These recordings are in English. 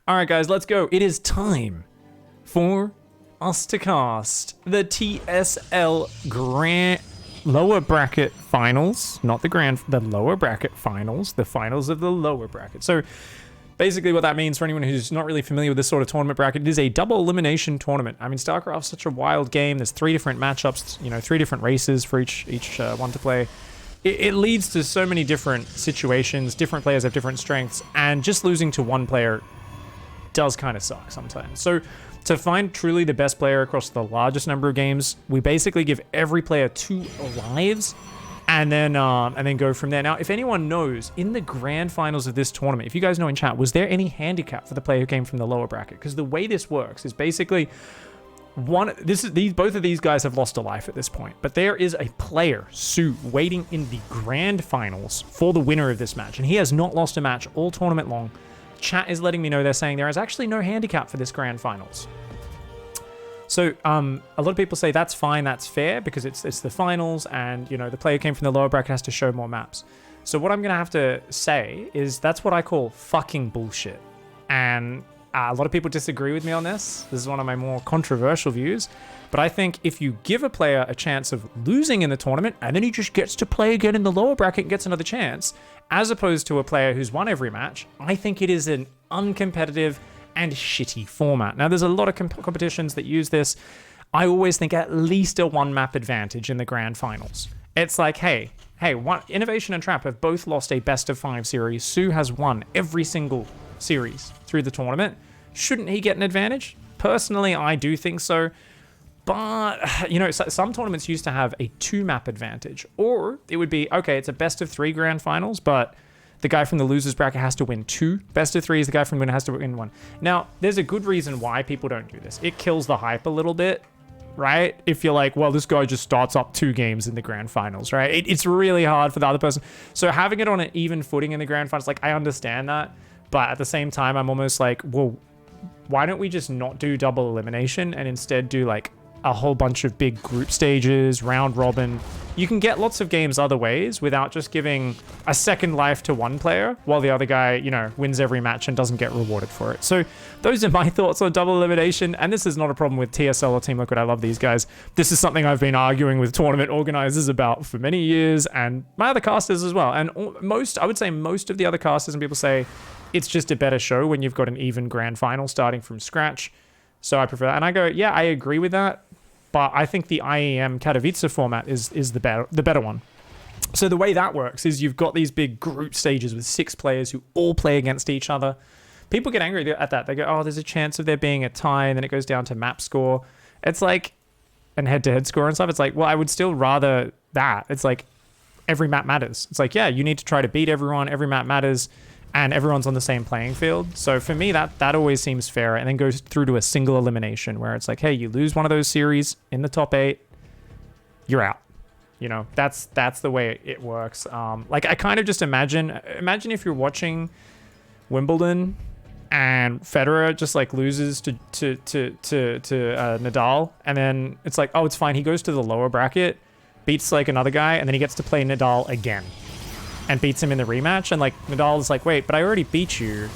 All right, guys, let's go. It is time for us to cast the TSL Grand lower bracket finals, not the grand, the lower bracket finals, the finals of the lower bracket. So basically what that means for anyone who's not really familiar with this sort of tournament bracket, it is a double elimination tournament. I mean, StarCraft's such a wild game. There's 3 different matchups, you know, 3 different races for each one to play. It leads to so many different situations. Different players have different strengths, and just losing to one player does kind of suck sometimes. So to find truly the best player across the largest number of games, we basically give every player 2 lives and then go from there. Now, if anyone knows, in the grand finals of this tournament, if you guys know in chat, was there any handicap for the player who came from the lower bracket? Because the way this works is basically both of these guys have lost a life at this point, but there is a player, Sue, waiting in the grand finals for the winner of this match, and he has not lost a match all tournament long. Chat is letting me know, they're saying there is actually no handicap for this grand finals. So a lot of people say that's fine, that's fair, because it's the finals, and you know the player came from the lower bracket has to show more maps. So what I'm gonna have to say is that's what I call fucking bullshit, and a lot of people disagree with me on this. This is one of my more controversial views, but I think if you give a player a chance of losing in the tournament and then he just gets to play again in the lower bracket and gets another chance, as opposed to a player who's won every match, I think it is an uncompetitive and shitty format. Now, there's a lot of competitions that use this. I always think at least a 1-map advantage in the grand finals. It's like, hey, Innovation and Trap have both lost a best of 5 series. Sue has won every single series through the tournament. Shouldn't he get an advantage? Personally, I do think so. But, you know, some tournaments used to have a 2-map advantage. Or it would be, okay, it's a best of 3 grand finals, but the guy from the losers bracket has to win 2 best of 3s. The guy from the winner has to win 1. Now, there's a good reason why people don't do this. It kills the hype a little bit, right? If you're like, well, this guy just starts up 2 games in the grand finals, right? It's really hard for the other person. So having it on an even footing in the grand finals, like, I understand that. But at the same time, I'm almost like, well, why don't we just not do double elimination and instead do like a whole bunch of big group stages, round robin? You can get lots of games other ways without just giving a second life to one player while the other guy, you know, wins every match and doesn't get rewarded for it. So those are my thoughts on double elimination. And this is not a problem with TSL or Team Liquid. I love these guys. This is something I've been arguing with tournament organizers about for many years, and my other casters as well. And I would say most of the other casters and people say it's just a better show when you've got an even grand final starting from scratch. So I prefer that. And I go, yeah, I agree with that. But I think the IEM Katowice format is the better one. So the way that works is you've got these big group stages with 6 players who all play against each other. People get angry at that. They go, oh, there's a chance of there being a tie, and then it goes down to map score. It's like, and head-to-head score and stuff. It's like, well, I would still rather that. It's like, every map matters. It's like, yeah, you need to try to beat everyone. Every map matters, and everyone's on the same playing field. So for me, that always seems fair, and then goes through to a single elimination where it's like, hey, you lose one of those series in the top 8, you're out. You know, that's the way it works. Like, I kind of just imagine if you're watching Wimbledon and Federer just like loses to Nadal, and then it's like, oh, it's fine. He goes to the lower bracket, beats like another guy, and then he gets to play Nadal again and beats him in the rematch. And like Nadal is like, wait, but I already beat you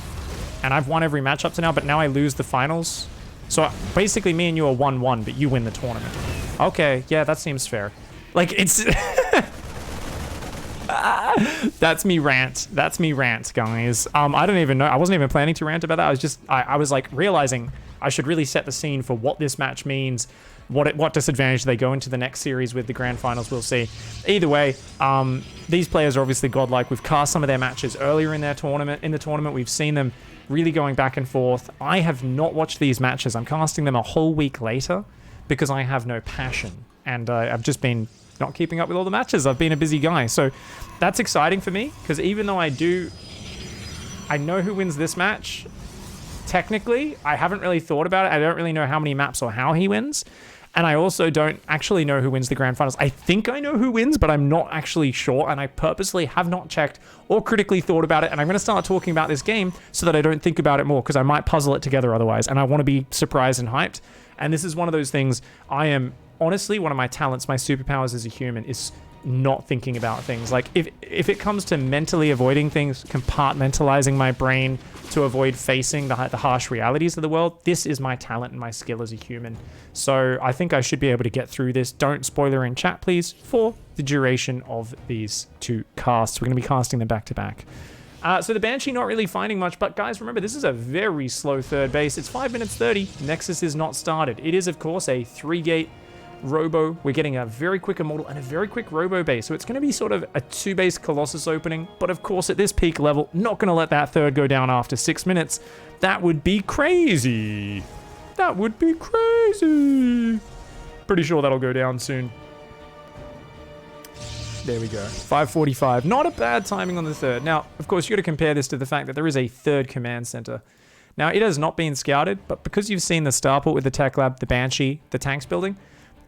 and I've won every match up to now, but now I lose the finals. So basically me and you are 1-1, but you win the tournament. Okay, yeah, that seems fair. Like, it's that's me rant, guys. I don't even know, I wasn't even planning to rant about that. I was like realizing I should really set the scene for what this match means, what disadvantage they go into the next series with the grand finals. We'll see. Either way, these players are obviously godlike. We've cast some of their matches earlier in the tournament. We've seen them really going back and forth. I have not watched these matches. I'm casting them a whole week later because I have no passion, and I've just been not keeping up with all the matches. I've been a busy guy. So that's exciting for me, because even though I know who wins this match, technically, I haven't really thought about it. I don't really know how many maps or how he wins. And I also don't actually know who wins the grand finals. I think I know who wins, but I'm not actually sure. And I purposely have not checked or critically thought about it. And I'm going to start talking about this game so that I don't think about it more, because I might puzzle it together otherwise. And I want to be surprised and hyped. And this is one of those things. I am honestly, one of my talents, my superpowers as a human is not thinking about things. Like, if it comes to mentally avoiding things, compartmentalizing my brain to avoid facing the harsh realities of the world, this is my talent and my skill as a human. So I think I should be able to get through this. Don't spoiler in chat, please, for the duration of these 2 casts. We're going to be casting them back to back. So the Banshee not really finding much, but guys, remember, this is a very slow third base. It's 5 minutes 30. Nexus is not started. It is, of course, a 3-gate robo. We're getting a very quick immortal and a very quick robo base. So it's going to be sort of a 2-base Colossus opening. But of course, at this peak level, not going to let that third go down after 6 minutes. That would be crazy. That would be crazy. Pretty sure that'll go down soon. There we go. 5:45. Not a bad timing on the third. Now, of course, you got to compare this to the fact that there is a third command center. Now, it has not been scouted, but because you've seen the starport with the tech lab, the Banshee, the tanks building,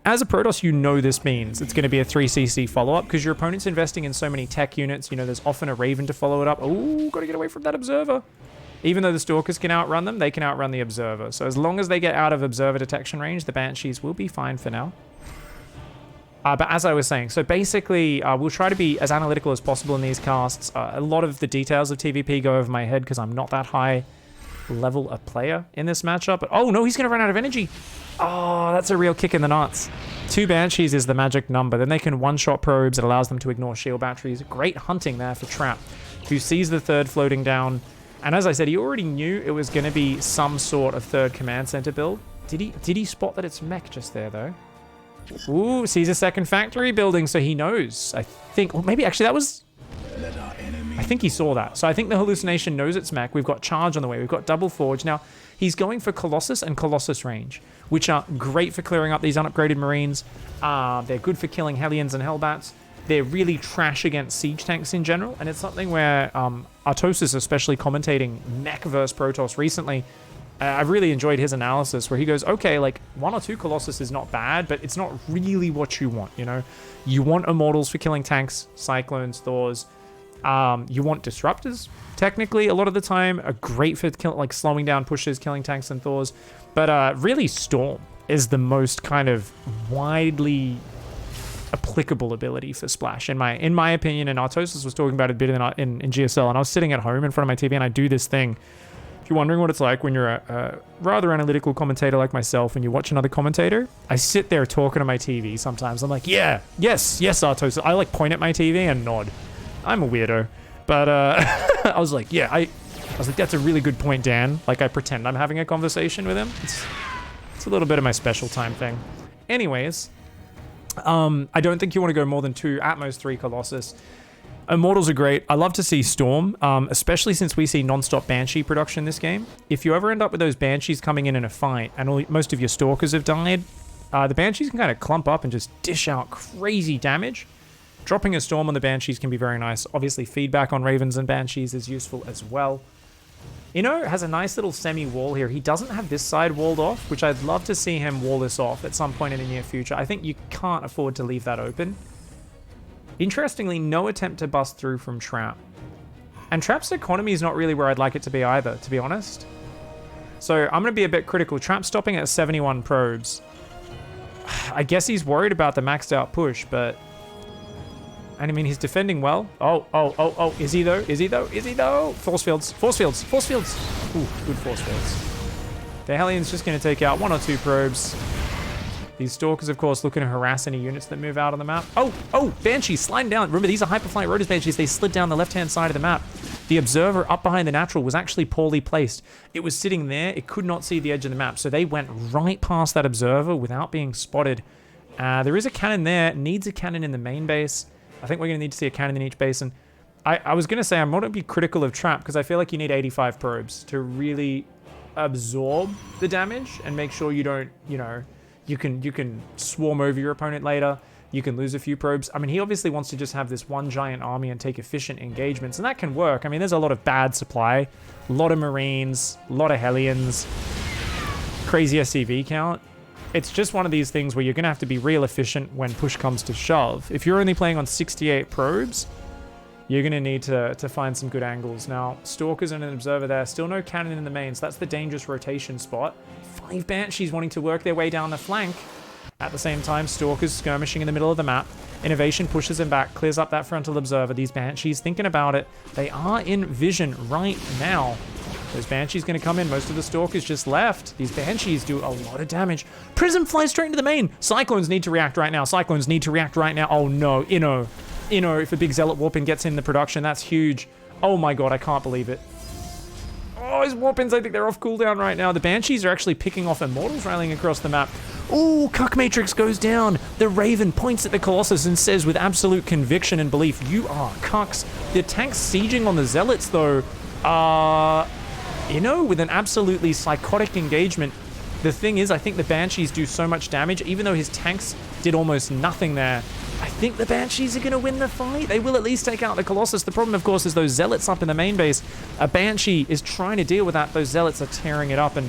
as a Protoss, you know this means it's going to be a 3cc follow-up because your opponent's investing in so many tech units. You know, there's often a Raven to follow it up. Oh, got to get away from that Observer. Even though the Stalkers can outrun them, they can outrun the Observer. So as long as they get out of Observer detection range, the Banshees will be fine for now. But as I was saying, so basically, we'll try to be as analytical as possible in these casts. A lot of the details of TVP go over my head because I'm not that high level a player in this matchup. But oh no, he's going to run out of energy. Oh, that's a real kick in the nuts. 2 Banshees is the magic number. Then they can one-shot probes. It allows them to ignore shield batteries. Great hunting there for Trap, who sees the third floating down. And as I said, he already knew it was going to be some sort of third command center build. Did he spot that it's Mech just there, though? Ooh, sees a second factory building, so he knows. I think, well, maybe actually that was... I think he saw that. So I think the hallucination knows it's Mech. We've got Charge on the way. We've got Double Forge. Now, he's going for Colossus and Colossus range, which are great for clearing up these unupgraded Marines. They're good for killing Hellions and Hellbats. They're really trash against siege tanks in general, and it's something where Artosis, especially commentating Mech versus Protoss recently, I've really enjoyed his analysis where he goes, okay, like 1 or 2 Colossus is not bad, but it's not really what you want, you know? You want Immortals for killing tanks, Cyclones, Thors. You want Disruptors, technically, a lot of the time, are great for like slowing down pushes, killing tanks and Thors. But really, Storm is the most kind of widely applicable ability for Splash, in my opinion. And Artosis was talking about it a bit in GSL, and I was sitting at home in front of my TV, and I do this thing. If you're wondering what it's like when you're a rather analytical commentator like myself and you watch another commentator, I sit there talking to my TV sometimes. I'm like, yeah, yes, Artosis. I like point at my TV and nod. I'm a weirdo. But I was like, yeah, I was like, that's a really good point, Dan. Like, I pretend I'm having a conversation with him. It's a little bit of my special time thing. Anyways, I don't think you want to go more than 2, at most 3 Colossus. Immortals are great. I love to see Storm, especially since we see non-stop Banshee production in this game. If you ever end up with those Banshees coming in a fight and most of your Stalkers have died, the Banshees can kind of clump up and just dish out crazy damage. Dropping a Storm on the Banshees can be very nice. Obviously, feedback on Ravens and Banshees is useful as well. Inno has a nice little semi-wall here. He doesn't have this side walled off, which I'd love to see him wall this off at some point in the near future. I think you can't afford to leave that open. Interestingly, no attempt to bust through from Trap. And Trap's economy is not really where I'd like it to be either, to be honest. So I'm going to be a bit critical. Trap stopping at 71 probes. I guess he's worried about the maxed out push, but... And I mean, he's defending well. Oh. Is he though? Is he though? Force fields. Ooh, good force fields. The Hellion's just going to take out 1 or 2 probes. These Stalkers, of course, looking to harass any units that move out on the map. Oh, Banshees sliding down. Remember, these are Hyperflight Rotos Banshees. They slid down the left-hand side of the map. The Observer up behind the Natural was actually poorly placed. It was sitting there. It could not see the edge of the map. So they went right past that Observer without being spotted. There is a cannon there. Needs a cannon in the main base. I think we're going to need to see a cannon in each base. And I was going to say, I'm not going to be critical of Trap because I feel like you need 85 probes to really absorb the damage and make sure you don't, you know... You can swarm over your opponent later. You can lose a few probes. I mean, he obviously wants to just have this one giant army and take efficient engagements, and that can work. I mean, there's a lot of bad supply, a lot of Marines, a lot of Hellions, crazy SCV count. It's just one of these things where you're going to have to be real efficient when push comes to shove. If you're only playing on 68 probes, you're going to need to find some good angles. Now, Stalkers and an Observer there. Still no cannon in the main, so that's the dangerous rotation spot. 5 Banshees wanting to work their way down the flank. At the same time, Stalker's skirmishing in the middle of the map. Innovation pushes him back, clears up that frontal observer. These Banshees thinking about it. They are in vision right now. Those Banshees going to come in. Most of the Stalkers just left. These Banshees do a lot of damage. Prism flies straight into the main. Cyclones need to react right now. Cyclones need to react right now. Oh no, Inno, if a big Zealot Warpin gets in the production, that's huge. Oh my god, I can't believe it. Oh, his Warpins, I think they're off cooldown right now. The Banshees are actually picking off Immortals rallying across the map. Ooh, Cuck Matrix goes down. The Raven points at the Colossus and says with absolute conviction and belief, you are Cucks. The tank's sieging on the Zealots, though, with an absolutely psychotic engagement. The thing is, I think the Banshees do so much damage, even though his tanks did almost nothing there. I think the Banshees are going to win the fight. They will at least take out the Colossus. The problem, of course, is those Zealots up in the main base. A Banshee is trying to deal with that. Those Zealots are tearing it up, and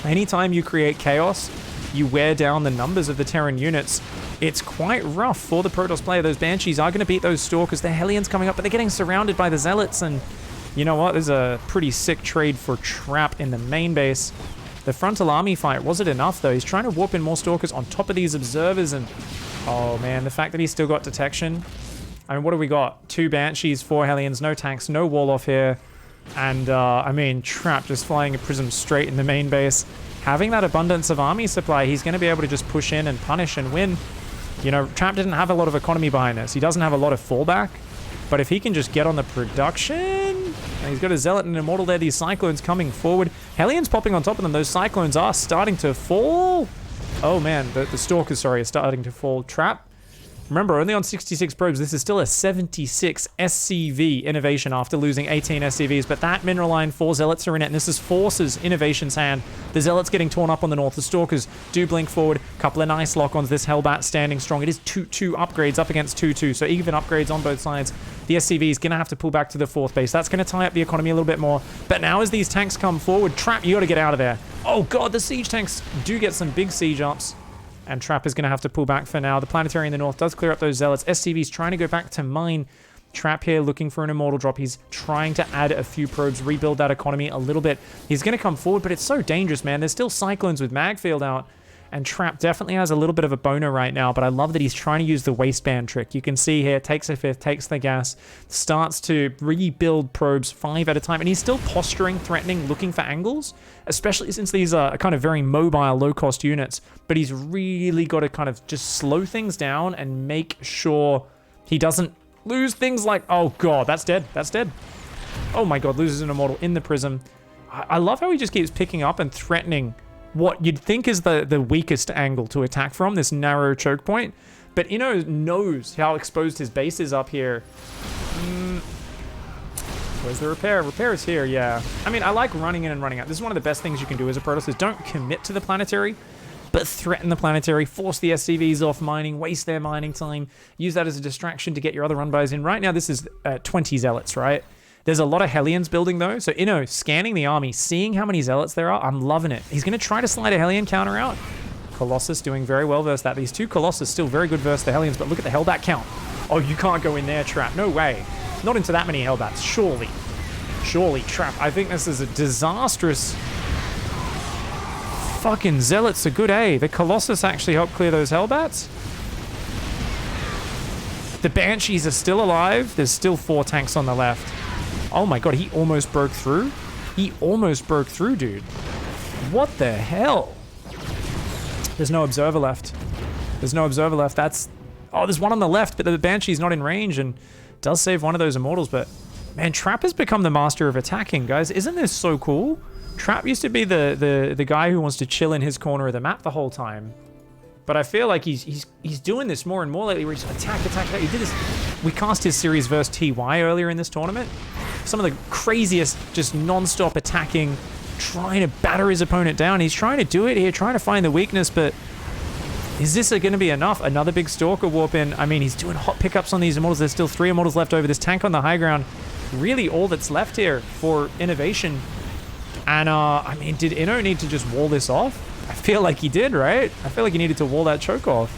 anytime you create chaos, you wear down the numbers of the Terran units. It's quite rough for the Protoss player. Those Banshees are going to beat those Stalkers. The Hellions coming up, but they're getting surrounded by the Zealots, and you know what? There's a pretty sick trade for Trap in the main base. The frontal army fight, was it enough though? He's trying to warp in more Stalkers on top of these observers, and oh man, the fact that he's still got detection. I mean, what do we got? 2 Banshees, 4 Hellions, no tanks, no wall off here. And I mean, Trap just flying a Prism straight in the main base. Having that abundance of army supply, he's going to be able to just push in and punish and win. You know, Trap didn't have a lot of economy behind this. He doesn't have a lot of fallback. But if he can just get on the production, and he's got a Zealot and an Immortal there, these Cyclones coming forward. Hellions popping on top of them. Those Cyclones are starting to fall. Oh man, the Stalkers, sorry, are starting to fall. Trap. Remember, only on 66 probes. This is still a 76 SCV innovation after losing 18 SCVs, but that mineral line, 4 Zealots are in it, and this is Force's innovation's hand. The Zealots getting torn up on the north. The Stalkers do blink forward. Couple of nice lock-ons. This Hellbat standing strong. It is 2-2 upgrades up against 2-2, so even upgrades on both sides. The SCV is going to have to pull back to the 4th base. That's going to tie up the economy a little bit more. But now as these tanks come forward, Trap, you got to get out of there. Oh god, the siege tanks do get some big siege ups. And Trap is going to have to pull back for now. The Planetary in the north does clear up those Zealots. SCV's trying to go back to mine. Trap here looking for an Immortal drop. He's trying to add a few probes, rebuild that economy a little bit. He's going to come forward, but it's so dangerous, man. There's still Cyclones with Magfield out. And Trap definitely has a little bit of a boner right now, but I love that he's trying to use the waistband trick. You can see here, takes a 5th, takes the gas, starts to rebuild probes 5 at a time, and he's still posturing, threatening, looking for angles, especially since these are kind of very mobile, low-cost units, but he's really got to kind of just slow things down and make sure he doesn't lose things like, oh god, that's dead, that's dead. Oh my god, loses an Immortal in the Prism. I love how he just keeps picking up and threatening what you'd think is the weakest angle to attack from, this narrow choke point. But Inno knows how exposed his base is up here. Where's the repair? Repair is here, yeah. I mean, I like running in and running out. This is one of the best things you can do as a Protoss, is don't commit to the Planetary, but threaten the Planetary, force the SCVs off mining, waste their mining time, use that as a distraction to get your other run-bys in. Right now, this is 20 Zealots, right? There's a lot of Hellions building though, so Inno scanning the army, seeing how many Zealots there are, I'm loving it. He's going to try to slide a Hellion counter out. Colossus doing very well versus that. These 2 Colossus still very good versus the Hellions, but look at the Hellbat count. Oh, you can't go in there, Trap. No way. Not into that many Hellbats. Surely. Surely, Trap. I think this is a disastrous... Fucking Zealots are good, eh? The Colossus actually helped clear those Hellbats. The Banshees are still alive. There's still 4 tanks on the left. Oh my god, he almost broke through? He almost broke through, dude. What the hell? There's no observer left. There's no observer left. That's... Oh, there's one on the left, but the Banshee's not in range and does save one of those Immortals, but... Man, Trap has become the master of attacking, guys. Isn't this so cool? Trap used to be the guy who wants to chill in his corner of the map the whole time. But I feel like he's doing this more and more lately, where he's attack. He did this. We cast his series versus TY earlier in this tournament. Some of the craziest, just non-stop attacking, trying to batter his opponent down. He's trying to do it here, trying to find the weakness, but is this going to be enough? Another big Stalker warp in. I mean, he's doing hot pickups on these Immortals. There's still 3 Immortals left over. This tank on the high ground, really all that's left here for innovation. And, I mean, did Inno need to just wall this off? I feel like he did, right? I feel like he needed to wall that choke off.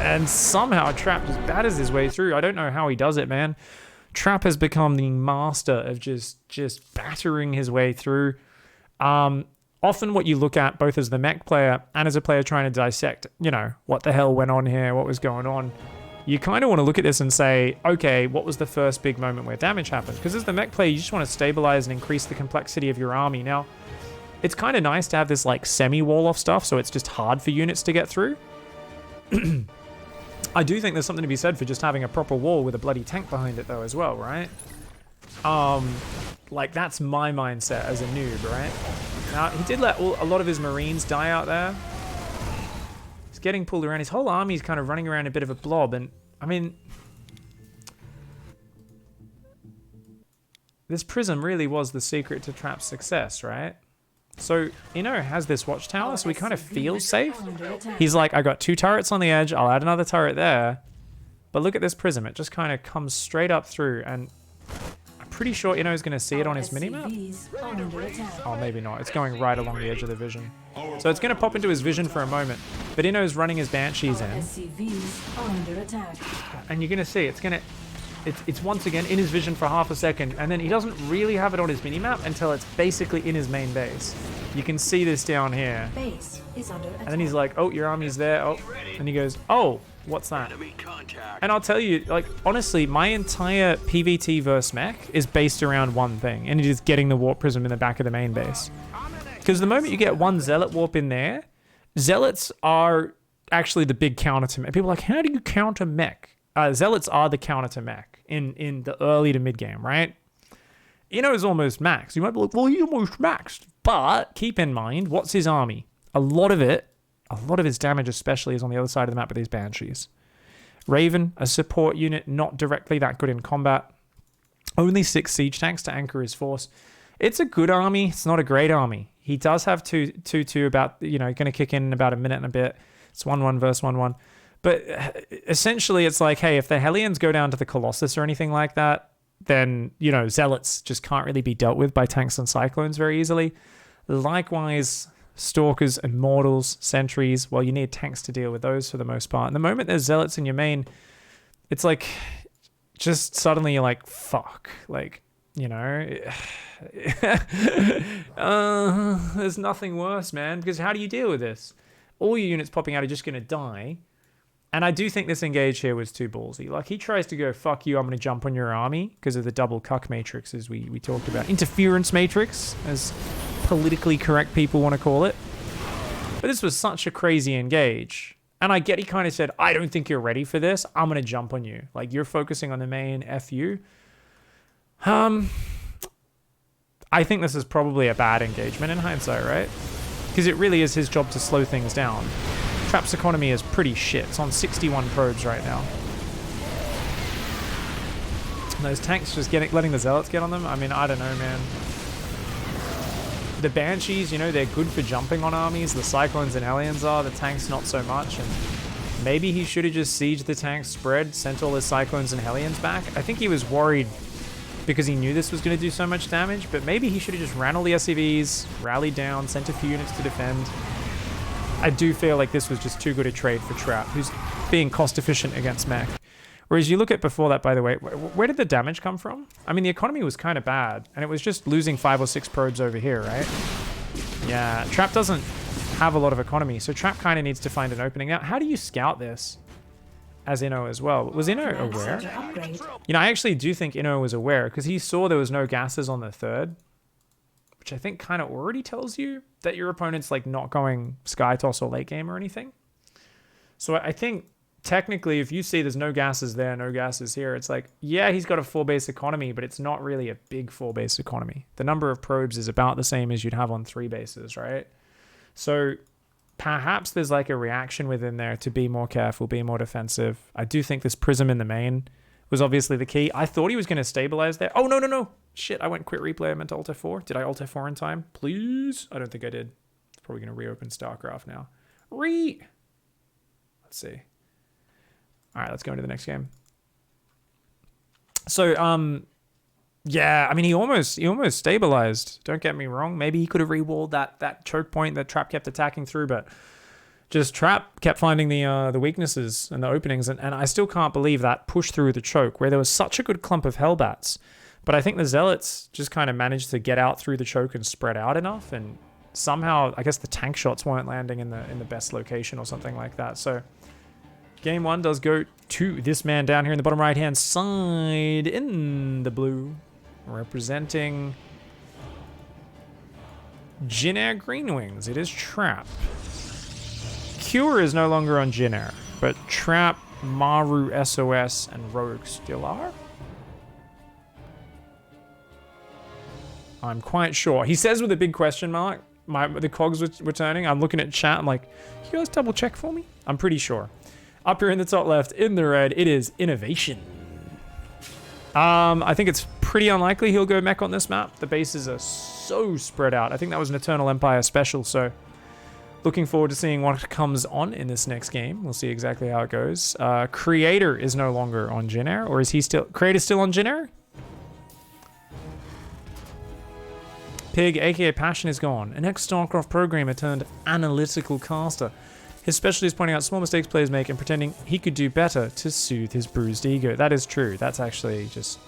And somehow Trap just batters his way through. I don't know how he does it, man. Trap has become the master of just battering his way through. often what you look at both as the mech player and as a player trying to dissect, you know, what the hell went on here, what was going on. You kind of want to look at this and say, okay, what was the first big moment where damage happened? Because as the mech player, you just want to stabilize and increase the complexity of your army. Now, it's kind of nice to have this like semi-wall off stuff, so it's just hard for units to get through. I do think there's something to be said for just having a proper wall with a bloody tank behind it though as well, right? Like that's my mindset as a noob, right? Now, he did let a lot of his Marines die out there. He's getting pulled around. His whole army's kind of running around a bit of a blob, and I mean, this prism really was the secret to Trap's success, right? So, Inno has this watchtower, so he kind of feels safe. He's like, I got 2 turrets on the edge, I'll add another turret there. But look at this prism, it just kind of comes straight up through, and I'm pretty sure Inno's going to see it on his minimap. Oh, maybe not. It's going right along the edge of the vision. So it's going to pop into his vision for a moment, but Inno's running his Banshees in. And you're going to see, it's once again in his vision for half a second, and then he doesn't really have it on his minimap until it's basically in his main base. You can see this down here. Base is under attack. And then he's like, oh, your army's there. Oh, and he goes, oh, what's that? And I'll tell you, like, honestly, my entire PvT versus Mech is based around one thing, and it is getting the warp prism in the back of the main base. Because the moment you get one Zealot warp in there, Zealots are actually the big counter to Mech. People are like, how do you counter Mech? Zealots are the counter to Mech in the early to mid game, right? Inno's almost maxed. You might be like, well, he's almost maxed. But keep in mind, what's his army? A lot of his damage especially is on the other side of the map with these Banshees. Raven, a support unit, not directly that good in combat. Only 6 siege tanks to anchor his force. It's a good army. It's not a great army. He does have 2-2 about, you know, going to kick in about a minute and a bit. It's 1-1 versus 1-1. But essentially, it's like, hey, if the Hellions go down to the Colossus or anything like that, then, you know, Zealots just can't really be dealt with by tanks and Cyclones very easily. Likewise, Stalkers, Immortals, Sentries, well, you need tanks to deal with those for the most part. And the moment there's Zealots in your main, it's like, just suddenly you're like, fuck. Like, you know, there's nothing worse, man, because how do you deal with this? All your units popping out are just going to die. And I do think this engage here was too ballsy. Like, he tries to go, fuck you, I'm going to jump on your army because of the double cuck matrix, as we talked about. Interference matrix, as politically correct people want to call it. But this was such a crazy engage. And I get he kind of said, I don't think you're ready for this. I'm going to jump on you. Like, you're focusing on the main, F you. I think this is probably a bad engagement in hindsight, right? Because it really is his job to slow things down. Trap's economy is pretty shit. It's on 61 probes right now. And those tanks just letting the Zealots get on them? I mean, I don't know, man. The Banshees, you know, they're good for jumping on armies. The Cyclones and Aliens are. The tanks, not so much. And maybe he should have just sieged the tanks, spread, sent all his Cyclones and Hellions back. I think he was worried because he knew this was going to do so much damage, but maybe he should have just ran all the SCVs, rallied down, sent a few units to defend. I do feel like this was just too good a trade for Trap, who's being cost efficient against Mech. Whereas you look at before that, by the way, where did the damage come from? I mean, the economy was kind of bad, and it was just losing 5 or 6 probes over here, right? Yeah, Trap doesn't have a lot of economy, so Trap kind of needs to find an opening. Now, how do you scout this as Inno as well? Was Inno aware? You know, I actually do think Inno was aware, because he saw there was no gases on the 3rd, which I think kind of already tells you that your opponent's like not going sky toss or late game or anything. So I think technically if you see there's no gases there, no gases here, it's like, yeah, he's got a 4 base economy, but it's not really a big 4 base economy. The number of probes is about the same as you'd have on 3 bases, right? So perhaps there's like a reaction within there to be more careful, be more defensive. I do think this prism in the main was obviously the key. I thought he was going to stabilize there. Oh, no. Shit, I went quit replay. I meant to Alt F4. Did I Alt F4 in time? Please? I don't think I did. It's probably going to reopen StarCraft now. Let's see. All right, let's go into the next game. So, yeah, I mean, he almost stabilized. Don't get me wrong. Maybe he could have rewalled that choke point that Trap kept attacking through, but just Trap kept finding the weaknesses and the openings, and I still can't believe that push through the choke where there was such a good clump of Hellbats. But I think the Zealots just kind of managed to get out through the choke and spread out enough, and somehow, I guess the tank shots weren't landing in the best location or something like that. So game 1 does go to this man down here in the bottom right-hand side in the blue, representing Jin Air Green Wings. It is Trap. Cure is no longer on Jin Air, but Trap, Maru, SOS, and Rogue still are? I'm quite sure. He says with a big question mark, the cogs returning. I'm looking at chat. I'm like, can you guys double check for me? I'm pretty sure. Up here in the top left, in the red, it is Innovation. I think it's pretty unlikely he'll go mech on this map. The bases are so spread out. I think that was an Eternal Empire special, so looking forward to seeing what comes on in this next game. We'll see exactly how it goes. Creator is no longer on Jin Air, or is he still... Creator still on Jin Air? Pig, aka Passion, is gone. An ex-Starcraft programmer turned analytical caster. His specialty is pointing out small mistakes players make and pretending he could do better to soothe his bruised ego. That is true. That's actually just...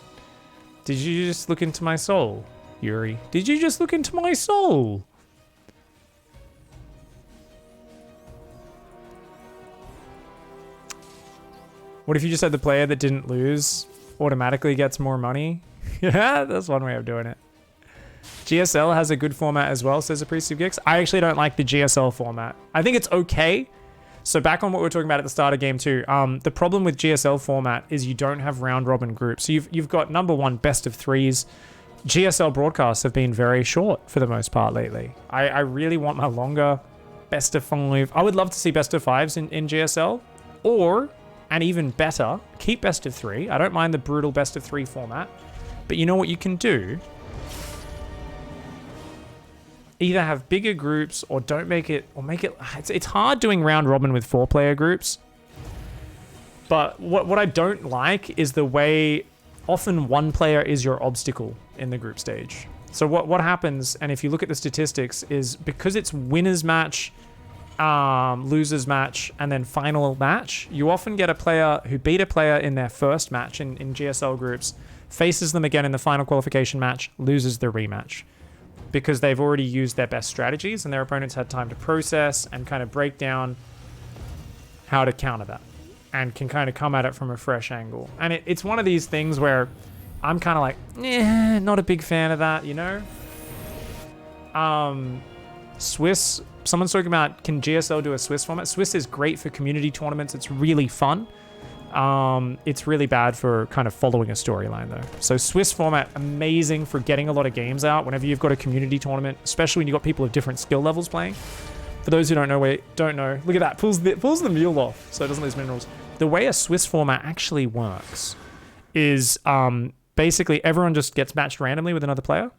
Did you just look into my soul, Yuri? Did you just look into my soul? What if you just had the player that didn't lose automatically gets more money? Yeah, that's one way of doing it. GSL has a good format as well, says a Priest of Gix. I actually don't like the GSL format. I think it's okay. So back on what we were talking about at the start of game 2, the problem with GSL format is you don't have round robin groups. So you've got number 1 best of 3s. GSL broadcasts have been very short for the most part lately. I really want my longer best of 5. I would love to see best of 5s in GSL, or, and even better, keep best of 3. I don't mind the brutal best of 3 format, but you know what you can do? Either have bigger groups or don't make it, or make it... It's hard doing round robin with 4-player groups. But what I don't like is the way often one player is your obstacle in the group stage. So what happens, and if you look at the statistics, is because it's winner's match, loser's match, and then final match, you often get a player who beat a player in their first match in GSL groups, faces them again in the final qualification match, loses the rematch. Because they've already used their best strategies and their opponents had time to process and kind of break down how to counter that and can kind of come at it from a fresh angle. And it's one of these things where I'm kind of like, not a big fan of that, you know? Swiss, someone's talking about, can GSL do a Swiss format? Swiss is great for community tournaments. It's really fun. It's really bad for kind of following a storyline though. So Swiss format, amazing for getting a lot of games out whenever you've got a community tournament, especially when you've got people of different skill levels playing. For those who don't know, look at that, pulls the mule off so it doesn't lose minerals. The way a Swiss format actually works is basically everyone just gets matched randomly with another player.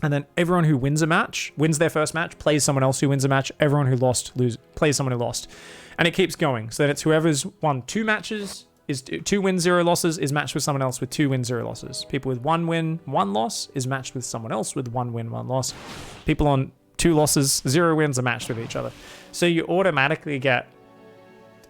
And then everyone who wins a match, wins their first match, plays someone else who wins a match. Everyone who lost, plays someone who lost. And it keeps going. So then it's whoever's won 2 matches, is 2 wins, 0 losses, is matched with someone else with 2 wins, 0 losses. People with 1 win, 1 loss is matched with someone else with 1 win, 1 loss. People on 2 losses, 0 wins are matched with each other. So you automatically get,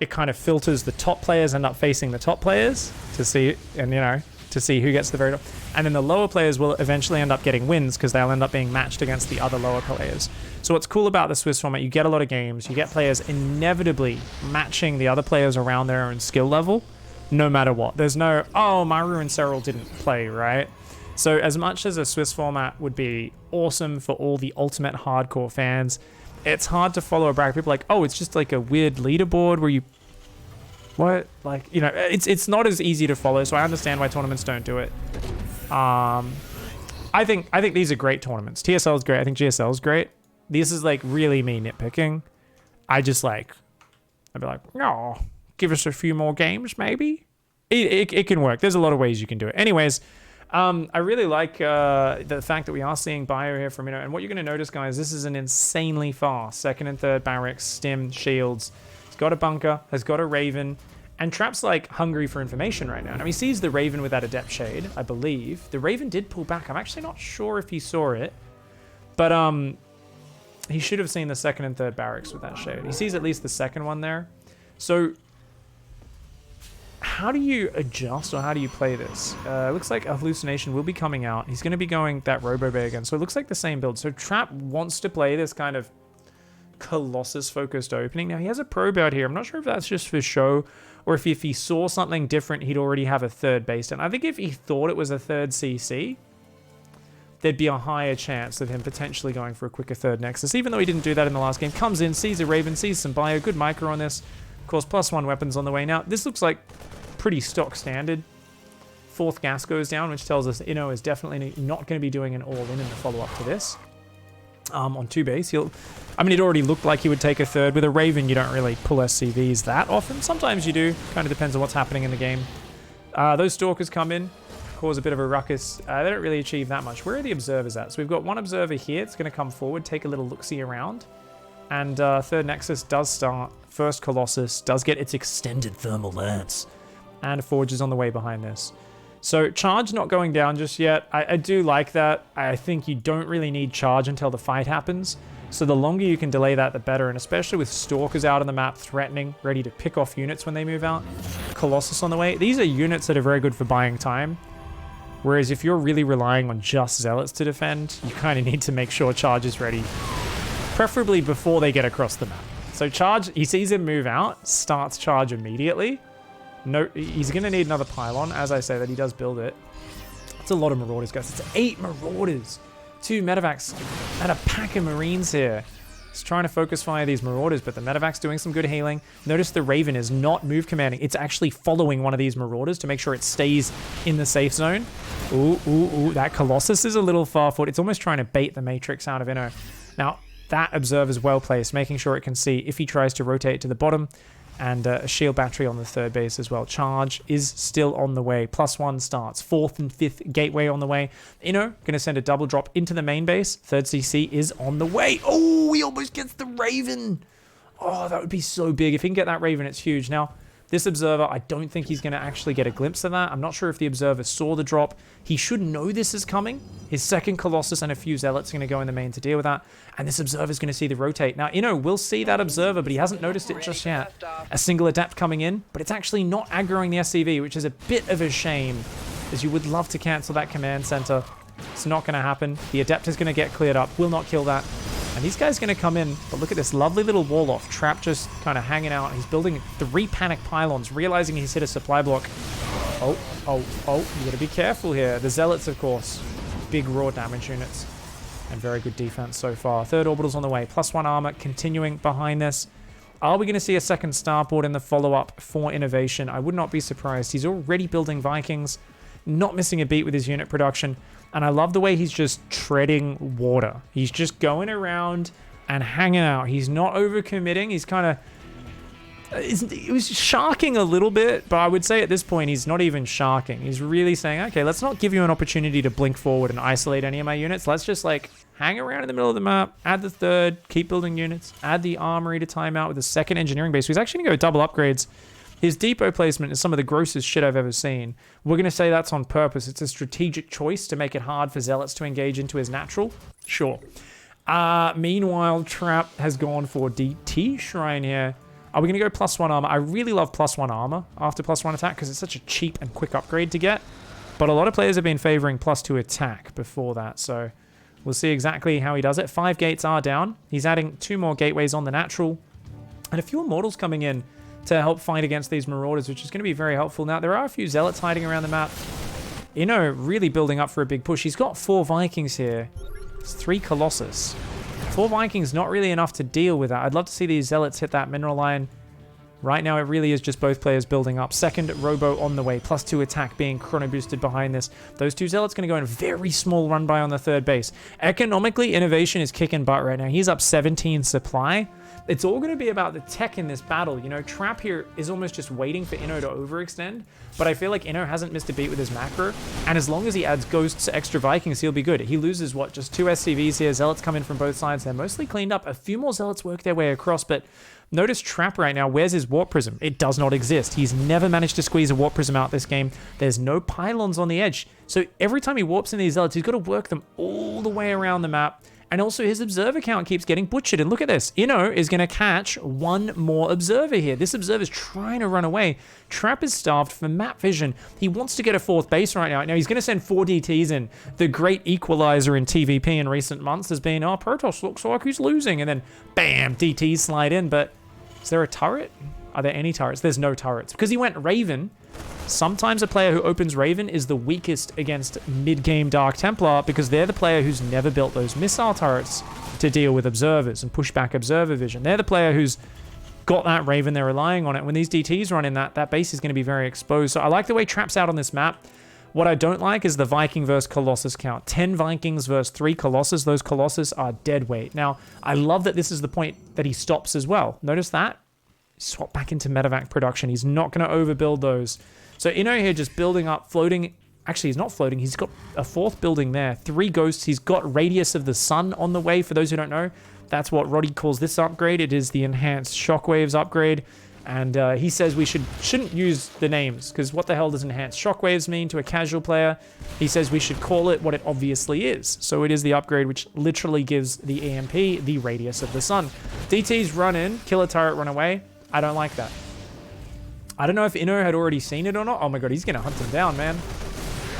it kind of filters the top players end up facing the top players to see, and you know, to see who gets the very top. And then the lower players will eventually end up getting wins because they'll end up being matched against the other lower players. So what's cool about the Swiss format, you get a lot of games, you get players inevitably matching the other players around their own skill level, no matter what. There's no, oh, Maru and Cyril didn't play, right? So as much as a Swiss format would be awesome for all the ultimate hardcore fans, it's hard to follow a bracket. People are like, oh, it's just like a weird leaderboard where you... What? Like, you know, it's not as easy to follow, so I understand why tournaments don't do it. I think these are great tournaments. TSL is great. I think GSL is great. This is like really me nitpicking. I'd be like, no, give us a few more games, maybe. It can work. There's a lot of ways you can do it. Anyways, I really like the fact that we are seeing bio here for a minute. And what you're going to notice, guys, this is an insanely fast 2nd and 3rd barracks, stim, shields. It's got a bunker, has got a Raven, and Trap's like hungry for information right now. Now he sees the Raven with that Adept Shade, I believe. The Raven did pull back. I'm actually not sure if he saw it, but he should have seen the 2nd and 3rd barracks with that shade. He sees at least the 2nd one there. So how do you adjust or how do you play this? Looks like a hallucination will be coming out. He's going to be going that Robo Bay again. So it looks like the same build. So Trap wants to play this kind of Colossus-focused opening. Now, he has a probe out here. I'm not sure if that's just for show or if he saw something different, he'd already have a third base. And I think if he thought it was a third CC, there'd be a higher chance of him potentially going for a quicker third Nexus, even though he didn't do that in the last game. Comes in, sees a Raven, sees some bio, good micro on this. Of course, +1 weapons on the way. Now, this looks like pretty stock standard. 4th gas goes down, which tells us Inno is definitely not going to be doing an all-in in the follow-up to this. On 2 base, it already looked like he would take a third. With a Raven, you don't really pull SCVs that often. Sometimes you do. Kind of depends on what's happening in the game. Those Stalkers come in, cause a bit of a ruckus. They don't really achieve that much. Where are the observers at? So we've got one observer here. It's going to come forward, take a little look-see around. And third Nexus does start. First Colossus does get its extended thermal lance. And Forge is on the way behind this. So charge not going down just yet. I do like that. I think you don't really need charge until the fight happens. So the longer you can delay that, the better. And especially with Stalkers out on the map threatening, ready to pick off units when they move out. Colossus on the way. These are units that are very good for buying time. Whereas if you're really relying on just Zealots to defend, you kind of need to make sure charge is ready. Preferably before they get across the map. So charge, he sees him move out, starts charge immediately. No, he's going to need another pylon, as I say that he does build it. It's a lot of Marauders, guys. It's 8 Marauders, 2 Medevacs, and a pack of Marines here. He's trying to focus fire these Marauders, but the Medevac's doing some good healing. Notice the Raven is not move commanding. It's actually following one of these Marauders to make sure it stays in the safe zone. Ooh, ooh, ooh. That Colossus is a little far forward. It's almost trying to bait the Matrix out of Inno. Now, that Observer's well placed, making sure it can see if he tries to rotate to the bottom. And a shield battery on the third base as well. Charge is still on the way. +1 starts. 4th and 5th gateway on the way. Inno going to send a double drop into the main base. Third CC is on the way. Oh, he almost gets the Raven. Oh, that would be so big. If he can get that Raven, it's huge. Now, this Observer, I don't think he's going to actually get a glimpse of that. I'm not sure if the Observer saw the drop. He should know this is coming. His second Colossus and a few Zealots are going to go in the main to deal with that. And this Observer is going to see the rotate. Now, Inno will see that Observer, but he hasn't noticed it just yet. A single Adept coming in, but it's actually not aggroing the SCV, which is a bit of a shame, as you would love to cancel that command center. It's not going to happen. The Adept is going to get cleared up. Will not kill that. And these guys are going to come in, but look at this lovely little wall off. Trap just kind of hanging out. He's building 3 panic pylons, realizing he's hit a supply block. Oh, you got to be careful here. The Zealots, of course, big raw damage units and very good defense so far. Third orbital's on the way. +1 armor continuing behind this. Are we going to see a second starport in the follow-up for innovation? I would not be surprised. He's already building Vikings, not missing a beat with his unit production. And I love the way he's just treading water. He's just going around and hanging out. He's not overcommitting. He's kind of... He was sharking a little bit, but I would say at this point he's not even sharking. He's really saying, okay, let's not give you an opportunity to blink forward and isolate any of my units. Let's just like hang around in the middle of the map, add the third, keep building units, add the armory to timeout with the second engineering base. So he's actually going to go double upgrades. His depot placement is some of the grossest shit I've ever seen. We're going to say that's on purpose. It's a strategic choice to make it hard for Zealots to engage into his natural. Sure. Meanwhile, Trap has gone for DT Shrine here. Are we going to go +1 armor? I really love +1 armor after +1 attack because it's such a cheap and quick upgrade to get. But a lot of players have been favoring +2 attack before that. So we'll see exactly how he does it. 5 gates are down. He's adding 2 more gateways on the natural. And a few immortals coming in to help fight against these Marauders, which is going to be very helpful. Now, there are a few Zealots hiding around the map. Inno really building up for a big push. He's got 4 Vikings here. It's 3 Colossus. 4 Vikings, not really enough to deal with that. I'd love to see these Zealots hit that mineral line. Right now, it really is just both players building up. Second Robo on the way, +2 attack being chrono boosted behind this. Those 2 Zealots going to go in a very small run by on the third base. Economically, innovation is kicking butt right now. He's up 17 supply. It's all going to be about the tech in this battle. You know, Trap here is almost just waiting for Inno to overextend, but I feel like Inno hasn't missed a beat with his macro, and as long as he adds Ghosts, extra Vikings, he'll be good. He loses, what, just 2 SCVs here. Zealots come in from both sides. They're mostly cleaned up. A few more Zealots work their way across, but notice Trap right now, where's his Warp Prism? It does not exist. He's never managed to squeeze a Warp Prism out this game. There's no pylons on the edge. So every time he warps in these Zealots, he's got to work them all the way around the map. And also his observer count keeps getting butchered. And look at this. Inno is going to catch one more observer here. This observer's trying to run away. Trap is starved for map vision. He wants to get a 4th base right now. Now he's going to send 4 DTs in. The great equalizer in TVP in recent months has been, oh, Protoss looks like he's losing. And then, bam, DTs slide in. But is there a turret? Are there any turrets? There's no turrets. Because he went Raven. Sometimes a player who opens Raven is the weakest against mid-game Dark Templar because they're the player who's never built those missile turrets to deal with observers and push back observer vision. They're the player who's got that Raven, they're relying on it. When these DTs run in, that base is going to be very exposed. So I like the way Trap's out on this map. What I don't like is the Viking versus Colossus count. 10 Vikings versus 3 Colossus. Those Colossus are dead weight. Now, I love that this is the point that he stops as well. Notice that? Swap back into medevac production. He's not going to overbuild those. So Inno here just building up, floating. Actually, he's not floating. He's got a 4th building there. 3 ghosts. He's got Radius of the Sun on the way. For those who don't know, that's what Roddy calls this upgrade. It is the enhanced shockwaves upgrade. And he says we shouldn't use the names because what the hell does enhanced shockwaves mean to a casual player? He says we should call it what it obviously is. So it is the upgrade which literally gives the EMP the Radius of the Sun. DTs run in, kill a turret, run away. I don't like that. I don't know if Inno had already seen it or not. Oh my god, he's going to hunt him down, man.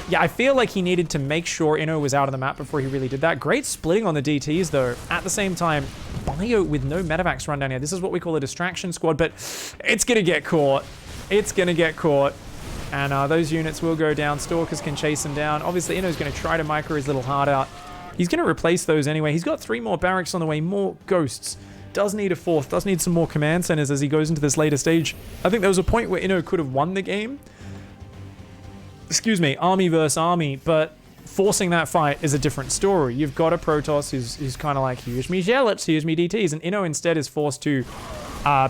Yeah, I feel like he needed to make sure Inno was out of the map before he really did that. Great splitting on the DTs, though. At the same time, Bio with no medevacs run down here. This is what we call a distraction squad, but it's going to get caught. It's going to get caught. And those units will go down. Stalkers can chase him down. Obviously, Inno's going to try to micro his little heart out. He's going to replace those anyway. He's got 3 more barracks on the way, more ghosts. Does need a 4th, does need some more command centers as he goes into this later stage. I think there was a point where Inno could have won the game. Excuse me, army versus army, but forcing that fight is a different story. You've got a Protoss who's kind of like, here's me Zealots, here's me DTs, and Inno instead is forced to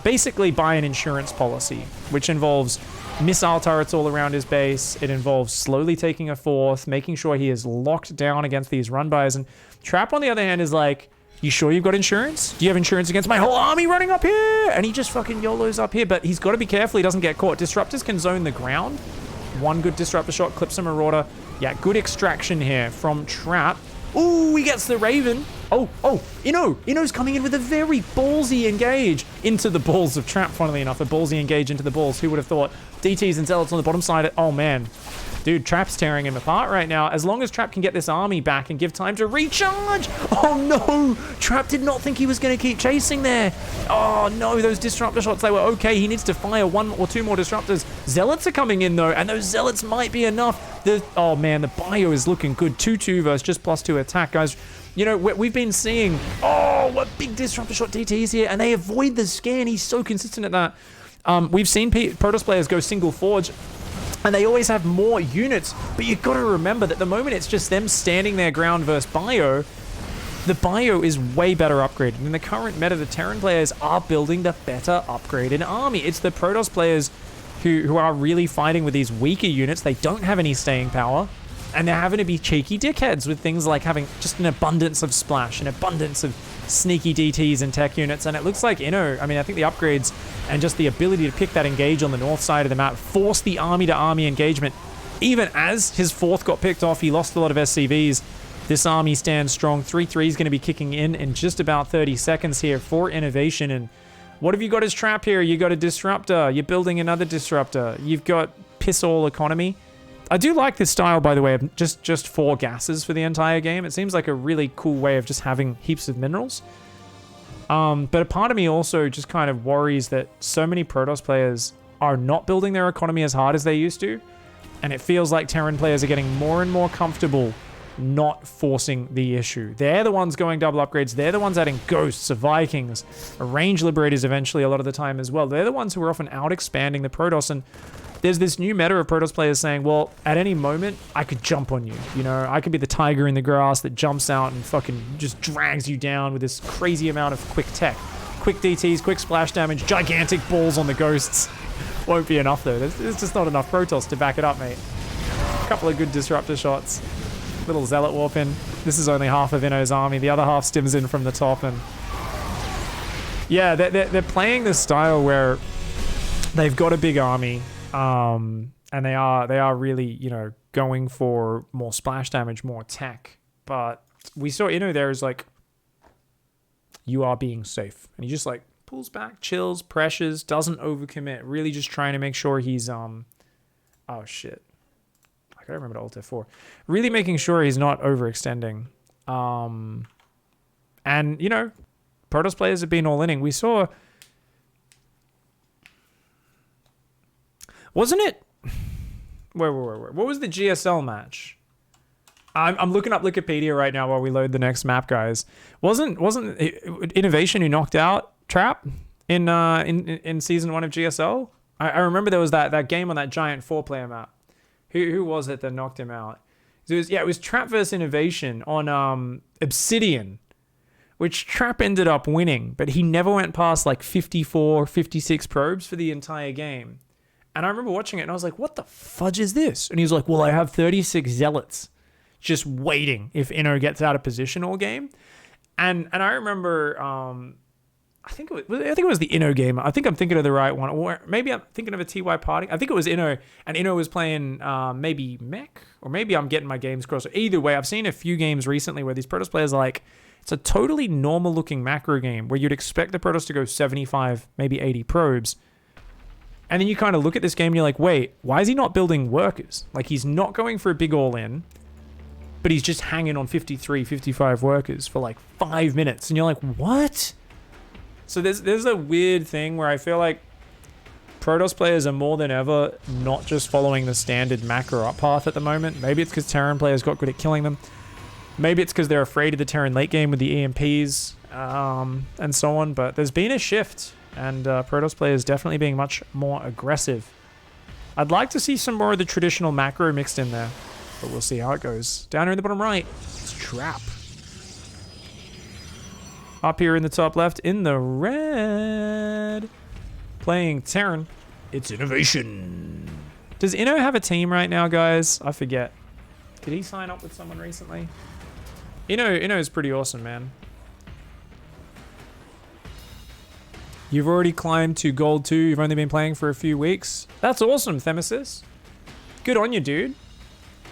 basically buy an insurance policy, which involves missile turrets all around his base. It involves slowly taking a 4th, making sure he is locked down against these run-bys, and Trap, on the other hand, is like, you sure you've got insurance? Do you have insurance against my whole army running up here? And he just fucking YOLOs up here, but he's got to be careful he doesn't get caught. Disruptors can zone the ground. One good disruptor shot clips a Marauder. Yeah, good extraction here from Trap. Ooh, he gets the Raven. Oh, Inno's coming in with a very ballsy engage into the balls of Trap, funnily enough. A ballsy engage into the balls. Who would have thought? DTs and Zealots on the bottom side. Oh, man. Dude, Trap's tearing him apart right now. As long as Trap can get this army back and give time to recharge. Oh, no. Trap did not think he was going to keep chasing there. Oh, no. Those disruptor shots, they were okay. He needs to fire 1 or 2 more disruptors. Zealots are coming in, though, and those Zealots might be enough. Oh, man, the bio is looking good. 2-2 versus just +2 attack, guys. You know, we've been seeing, oh, what big disruptor shot DTs here, and they avoid the scan. He's so consistent at that. We've seen Protoss players go single forge, and they always have more units, but you've got to remember that the moment it's just them standing their ground versus bio, the bio is way better upgraded. In the current meta, the Terran players are building the better upgraded army. It's the Protoss players who are really fighting with these weaker units. They don't have any staying power, and they're having to be cheeky dickheads with things like having just an abundance of splash, an abundance of sneaky DTs and tech units. And it looks like Inno, I mean, I think the upgrades and just the ability to pick that engage on the north side of the map forced the army-to-army engagement. Even as his 4th got picked off, he lost a lot of SCVs. This army stands strong. 3-3 is going to be kicking in just about 30 seconds here for innovation. And what have you got as Trap here? You got a disruptor. You're building another disruptor. You've got piss all economy. I do like this style, by the way, of just 4 gases for the entire game. It seems like a really cool way of just having heaps of minerals. But a part of me also just kind of worries that so many Protoss players are not building their economy as hard as they used to. And it feels like Terran players are getting more and more comfortable not forcing the issue. They're the ones going double upgrades. They're the ones adding ghosts, Vikings, range liberators eventually a lot of the time as well. They're the ones who are often out expanding the Protoss. And there's this new meta of Protoss players saying, well, at any moment, I could jump on you. You know, I could be the tiger in the grass that jumps out and fucking just drags you down with this crazy amount of quick tech. Quick DTs, quick splash damage, gigantic balls on the ghosts. Won't be enough, though. There's just not enough Protoss to back it up, mate. A couple of good disruptor shots. Little Zealot warp in. This is only half of Inno's army. The other half stims in from the top. And yeah, they're playing this style where they've got a big army. And they are really, you know, going for more splash damage, more tech. But we saw Inno there is like You are being safe. And he just like pulls back, chills, pressures, doesn't overcommit. Really just trying to make sure he's oh shit. I gotta remember to Alt F4. Really making sure he's not overextending. And you know, Protoss players have been all inning. We saw, wasn't it? Where? What was the GSL match? I'm looking up Wikipedia right now while we load the next map, guys. Wasn't Innovation who knocked out Trap in season 1 of GSL? I remember there was that game on that giant 4-player map. Who was it that knocked him out? It was Trap versus Innovation on Obsidian, which Trap ended up winning, but he never went past like 54, 56 probes for the entire game. And I remember watching it and I was like, what the fudge is this? And he was like, well, I have 36 zealots just waiting if Inno gets out of position all game. And I remember, I think it was the Inno game. I think I'm thinking of the right one. Or maybe I'm thinking of a TY party. I think it was Inno, and Inno was playing maybe Mech, or maybe I'm getting my games crossed. Either way, I've seen a few games recently where these Protoss players are like, it's a totally normal looking macro game where you'd expect the Protoss to go 75, maybe 80 probes. And then you kind of look at this game and you're like, wait, why is he not building workers? Like, he's not going for a big all-in, but he's just hanging on 53, 55 workers for like 5 minutes. And you're like, what? So there's a weird thing where I feel like Protoss players are more than ever not just following the standard macro up path at the moment. Maybe it's because Terran players got good at killing them. Maybe it's because they're afraid of the Terran late game with the EMPs and so on. But there's been a shift, and Protoss players definitely being much more aggressive. I'd like to see some more of the traditional macro mixed in there, but we'll see how it goes. Down here in the bottom right, it's Trap. Up here in the top left, in the red, playing Terran, it's Innovation. Does Inno have a team right now, guys? I forget. Did he sign up with someone recently? Inno is pretty awesome, man. You've already climbed to Gold 2. You've only been playing for a few weeks. That's awesome, Themesis. Good on you, dude.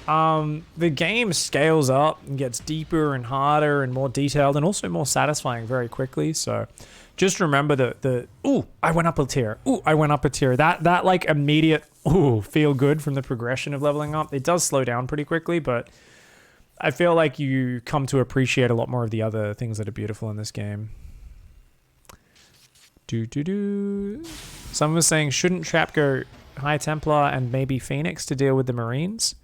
The game scales up and gets deeper and harder and more detailed and also more satisfying very quickly. So just remember the ooh, I went up a tier. Ooh, I went up a tier. That like immediate ooh, feel good from the progression of leveling up. It does slow down pretty quickly, but I feel like you come to appreciate a lot more of the other things that are beautiful in this game. Someone was saying, shouldn't Trap go High Templar and maybe Phoenix to deal with the Marines?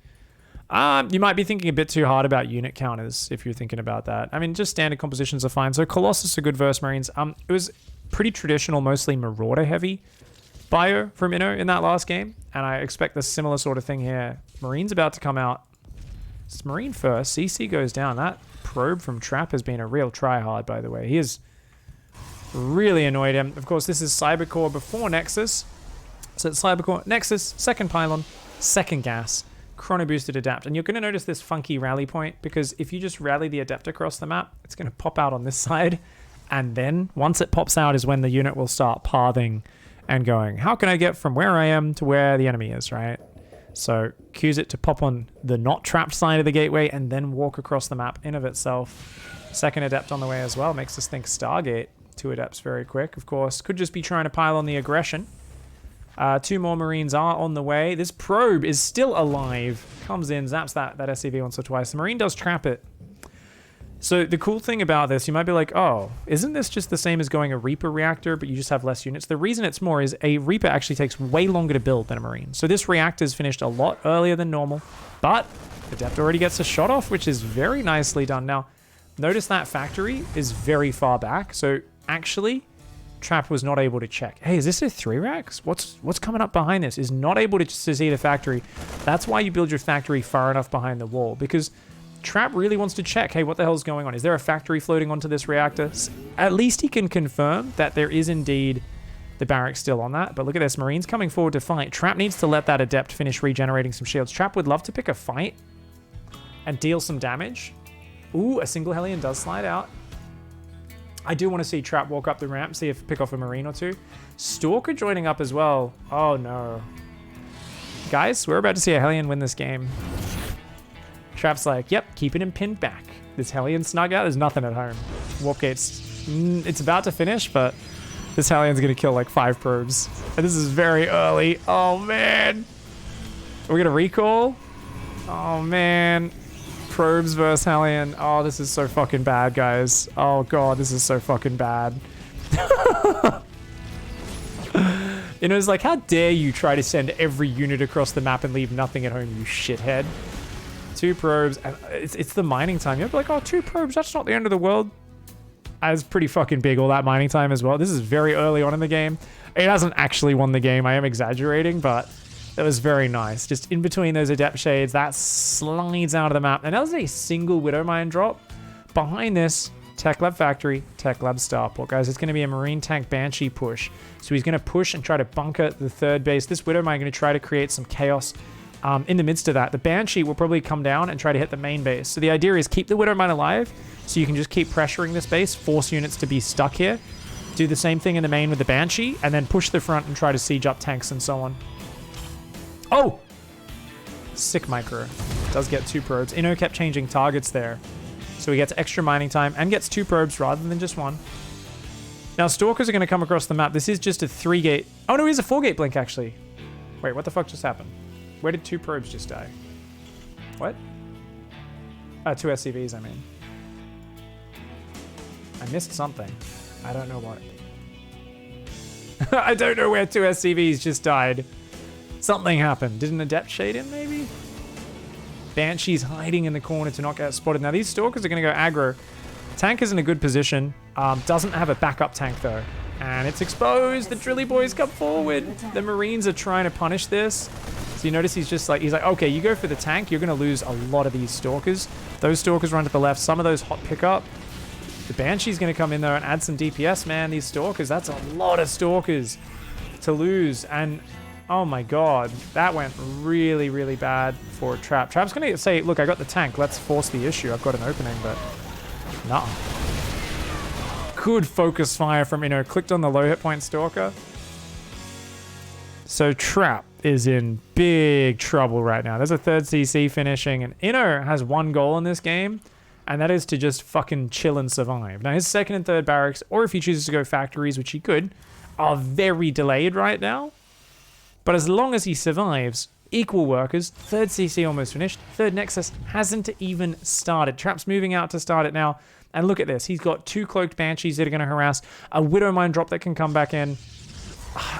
You might be thinking a bit too hard about unit counters if you're thinking about that. I mean, just standard compositions are fine. So Colossus are good versus Marines. It was pretty traditional, mostly Marauder heavy bio from Inno in that last game, and I expect the similar sort of thing here. Marine's about to come out. It's Marine first. CC goes down. That probe from Trap has been a real try-hard, by the way. He has really annoyed him. Of course, this is Cybercore before Nexus. So it's Cybercore, Nexus, second pylon, second gas, chrono boosted adapt. And you're going to notice this funky rally point, because if you just rally the adapt across the map, it's going to pop out on this side. And then once it pops out is when the unit will start pathing and going, how can I get from where I am to where the enemy is, right? So cues it to pop on the not trapped side of the gateway and then walk across the map in of itself. Second adept on the way as well. Makes us think Stargate. 2 adepts very quick, of course. Could just be trying to pile on the aggression. 2 more Marines are on the way. This probe is still alive. Comes in, zaps that SCV once or twice. The Marine does trap it. So the cool thing about this, you might be like, oh, isn't this just the same as going a Reaper reactor, but you just have less units? The reason it's more is a Reaper actually takes way longer to build than a Marine. So this reactor is finished a lot earlier than normal, but Adept already gets a shot off, which is very nicely done. Now, notice that factory is very far back. So actually, Trap was not able to check. Hey, is this a 3 racks? What's coming up behind this? Is not able to see the factory. That's why you build your factory far enough behind the wall, because Trap really wants to check, hey, what the hell's going on? Is there a factory floating onto this reactor? At least he can confirm that there is indeed the barracks still on that. But look at this, Marines coming forward to fight. Trap needs to let that Adept finish regenerating some shields. Trap would love to pick a fight and deal some damage. Ooh, a single Hellion does slide out. I do want to see Trap walk up the ramp, see if pick off a Marine or 2. Stalker joining up as well. Oh no. Guys, we're about to see a Hellion win this game. Trap's like, yep, keeping him pinned back. This Hellion snug out, there's nothing at home. Warp gate's It's about to finish, but this Hallion's going to kill like 5 probes. And this is very early. Oh, man. Are we going to recall? Oh, man. Probes versus Hallion. Oh, this is so fucking bad, guys. Oh, God, this is so fucking bad. You know, it's like, how dare you try to send every unit across the map and leave nothing at home, you shithead. 2 probes. And it's the mining time. You're like, oh, 2 probes, that's not the end of the world. That's pretty fucking big, all that mining time as well. This is very early on in the game. It hasn't actually won the game. I am exaggerating, but it was very nice. Just in between those Adept Shades, that slides out of the map. And that was a single Widow Mine drop. Behind this, Tech Lab Factory, Tech Lab Starport. Guys, it's going to be a Marine Tank Banshee push. So he's going to push and try to bunker the 3rd base. This Widow Mine going to try to create some chaos in the midst of that. The Banshee will probably come down and try to hit the main base. So the idea is keep the Widow Mine alive so you can just keep pressuring this base, force units to be stuck here. Do the same thing in the main with the Banshee, and then push the front and try to siege up tanks and so on. Oh! Sick micro. Does get 2 probes. Inno kept changing targets there. So he gets extra mining time and gets 2 probes rather than just 1. Now, Stalkers are going to come across the map. This is just a 3-gate... Oh, no, he's a 4-gate blink, actually. Wait, what the fuck just happened? Where did 2 probes just die? What? 2 SCVs, I mean. I missed something. I don't know what. I don't know where 2 SCVs just died. Something happened. Did an Adept Shade in, maybe? Banshee's hiding in the corner to not get spotted. Now, these Stalkers are going to go aggro. Tank is in a good position. Doesn't have a backup tank, though. And it's exposed. The Drilly Boys come forward. The Marines are trying to punish this. So you notice he's like, okay, you go for the tank. You're going to lose a lot of these Stalkers. Those Stalkers run to the left. Some of those hot pickup. The Banshee's going to come in there and add some DPS, man. These Stalkers, that's a lot of Stalkers to lose. And oh my God, that went really, really bad for Trap. Trap's going to say, look, I got the tank. Let's force the issue. I've got an opening, but no. Good focus fire from Inno. Clicked on the low hit point Stalker. So Trap is in big trouble right now. There's a 3rd CC finishing, and Inno has 1 goal in this game, and that is to just fucking chill and survive. Now, his 2nd and 3rd barracks, or if he chooses to go factories, which he could, are very delayed right now. But as long as he survives, equal workers, 3rd CC almost finished, 3rd Nexus hasn't even started. Trap's moving out to start it now. And look at this. He's got 2 cloaked Banshees that are going to harass, a Widow Mine drop that can come back in.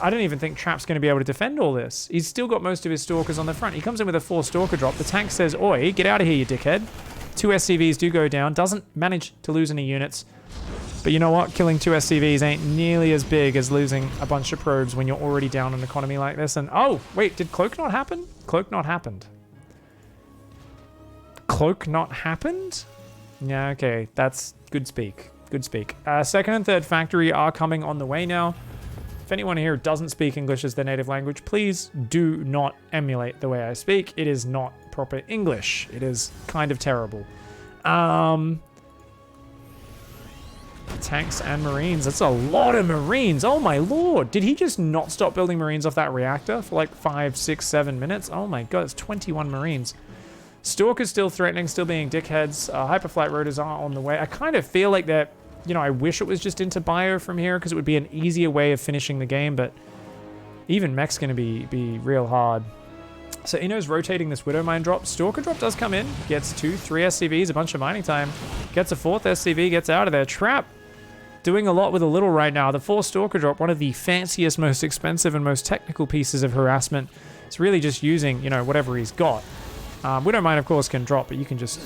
I don't even think Trap's going to be able to defend all this. He's still got most of his Stalkers on the front. He comes in with a 4 Stalker drop. The tank says, oi, get out of here, you dickhead. 2 SCVs do go down. Doesn't manage to lose any units. But you know what? Killing 2 SCVs ain't nearly as big as losing a bunch of probes when you're already down an economy like this. And oh, wait, did Cloak not happen? Cloak not happened. Cloak not happened? Yeah, okay. That's good speak. Good speak. 2nd and 3rd factory are coming on the way now. If anyone here doesn't speak English as their native language, please do not emulate the way I speak. It is not proper English. It is kind of terrible. Tanks and Marines. That's a lot of Marines. Oh my lord. Did he just not stop building Marines off that reactor for like 5, 6, 7 minutes? Oh my god, it's 21 Marines. Stalker's still threatening, still being dickheads. Hyperflight Rotors are on the way. I kind of feel like they're, you know, I wish it was just into bio from here because it would be an easier way of finishing the game, but even Mech's going to be real hard. So Inno's rotating this Widow Mine drop. Stalker drop does come in. Gets 2, 3 SCVs, a bunch of mining time. Gets a 4th SCV, gets out of there. Trap doing a lot with a little right now. The 4 Stalker drop, one of the fanciest, most expensive, and most technical pieces of harassment. It's really just using, you know, whatever he's got. Widow Mine, of course, can drop, but you can just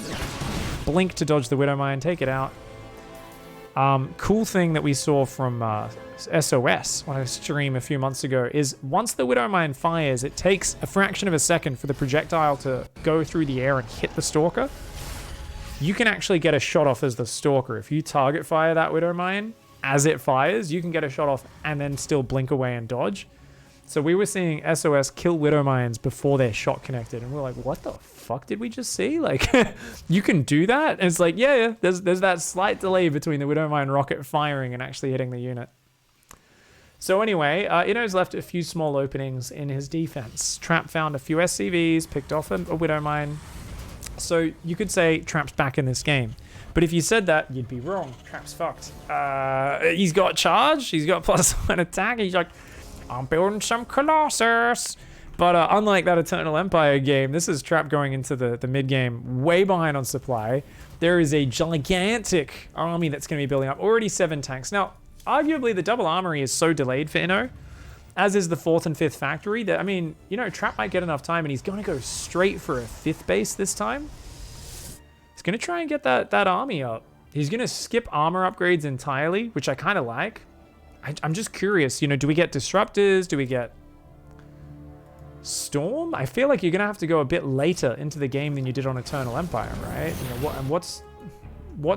blink to dodge the Widow Mine, take it out. Cool thing that we saw from SOS on a stream a few months ago is once the Widow Mine fires, it takes a fraction of a second for the projectile to go through the air and hit the Stalker. You can actually get a shot off as the Stalker. If you target fire that Widow Mine as it fires, you can get a shot off and then still blink away and dodge. So we were seeing SOS kill Widow Mines before their shot connected, and we're like, what the fuck did we just see? Like, you can do that? And it's like, yeah, there's that slight delay between the Widow Mine rocket firing and actually hitting the unit. So anyway, Inno's left a few small openings in his defense. Trap found a few SCVs, picked off a Widow Mine. So you could say Trap's back in this game. But if you said that, you'd be wrong. Trap's fucked. He's got charge. He's got +1 attack. He's like, I'm building some Colossus. But unlike that Eternal Empire game, this is Trap going into the mid-game way behind on supply. There is a gigantic army that's going to be building up. Already 7 tanks. Now, arguably, the double armory is so delayed for Inno, as is the 4th and 5th factory, that, I mean, you know, Trap might get enough time, and he's going to go straight for a 5th base this time. He's going to try and get that army up. He's going to skip armor upgrades entirely, which I kind of like. I'm just curious, you know, do we get disruptors? Do we get storm? I feel like you're going to have to go a bit later into the game than you did on Eternal Empire, right? You know, what's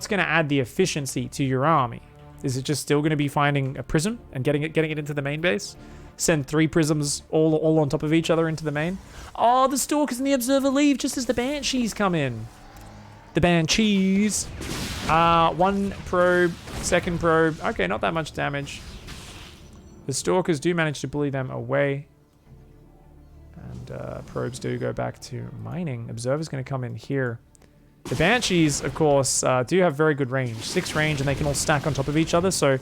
going to add the efficiency to your army? Is it just still going to be finding a prism and getting it into the main base? Send 3 prisms all on top of each other into the main? Oh, the Stalkers and the Observer leave just as the Banshees come in. The Banshees. 1 probe, 2nd probe. Okay, not that much damage. The Stalkers do manage to bully them away. And probes do go back to mining. Observer's going to come in here. The Banshees, of course, do have very good range. 6 range, and they can all stack on top of each other. So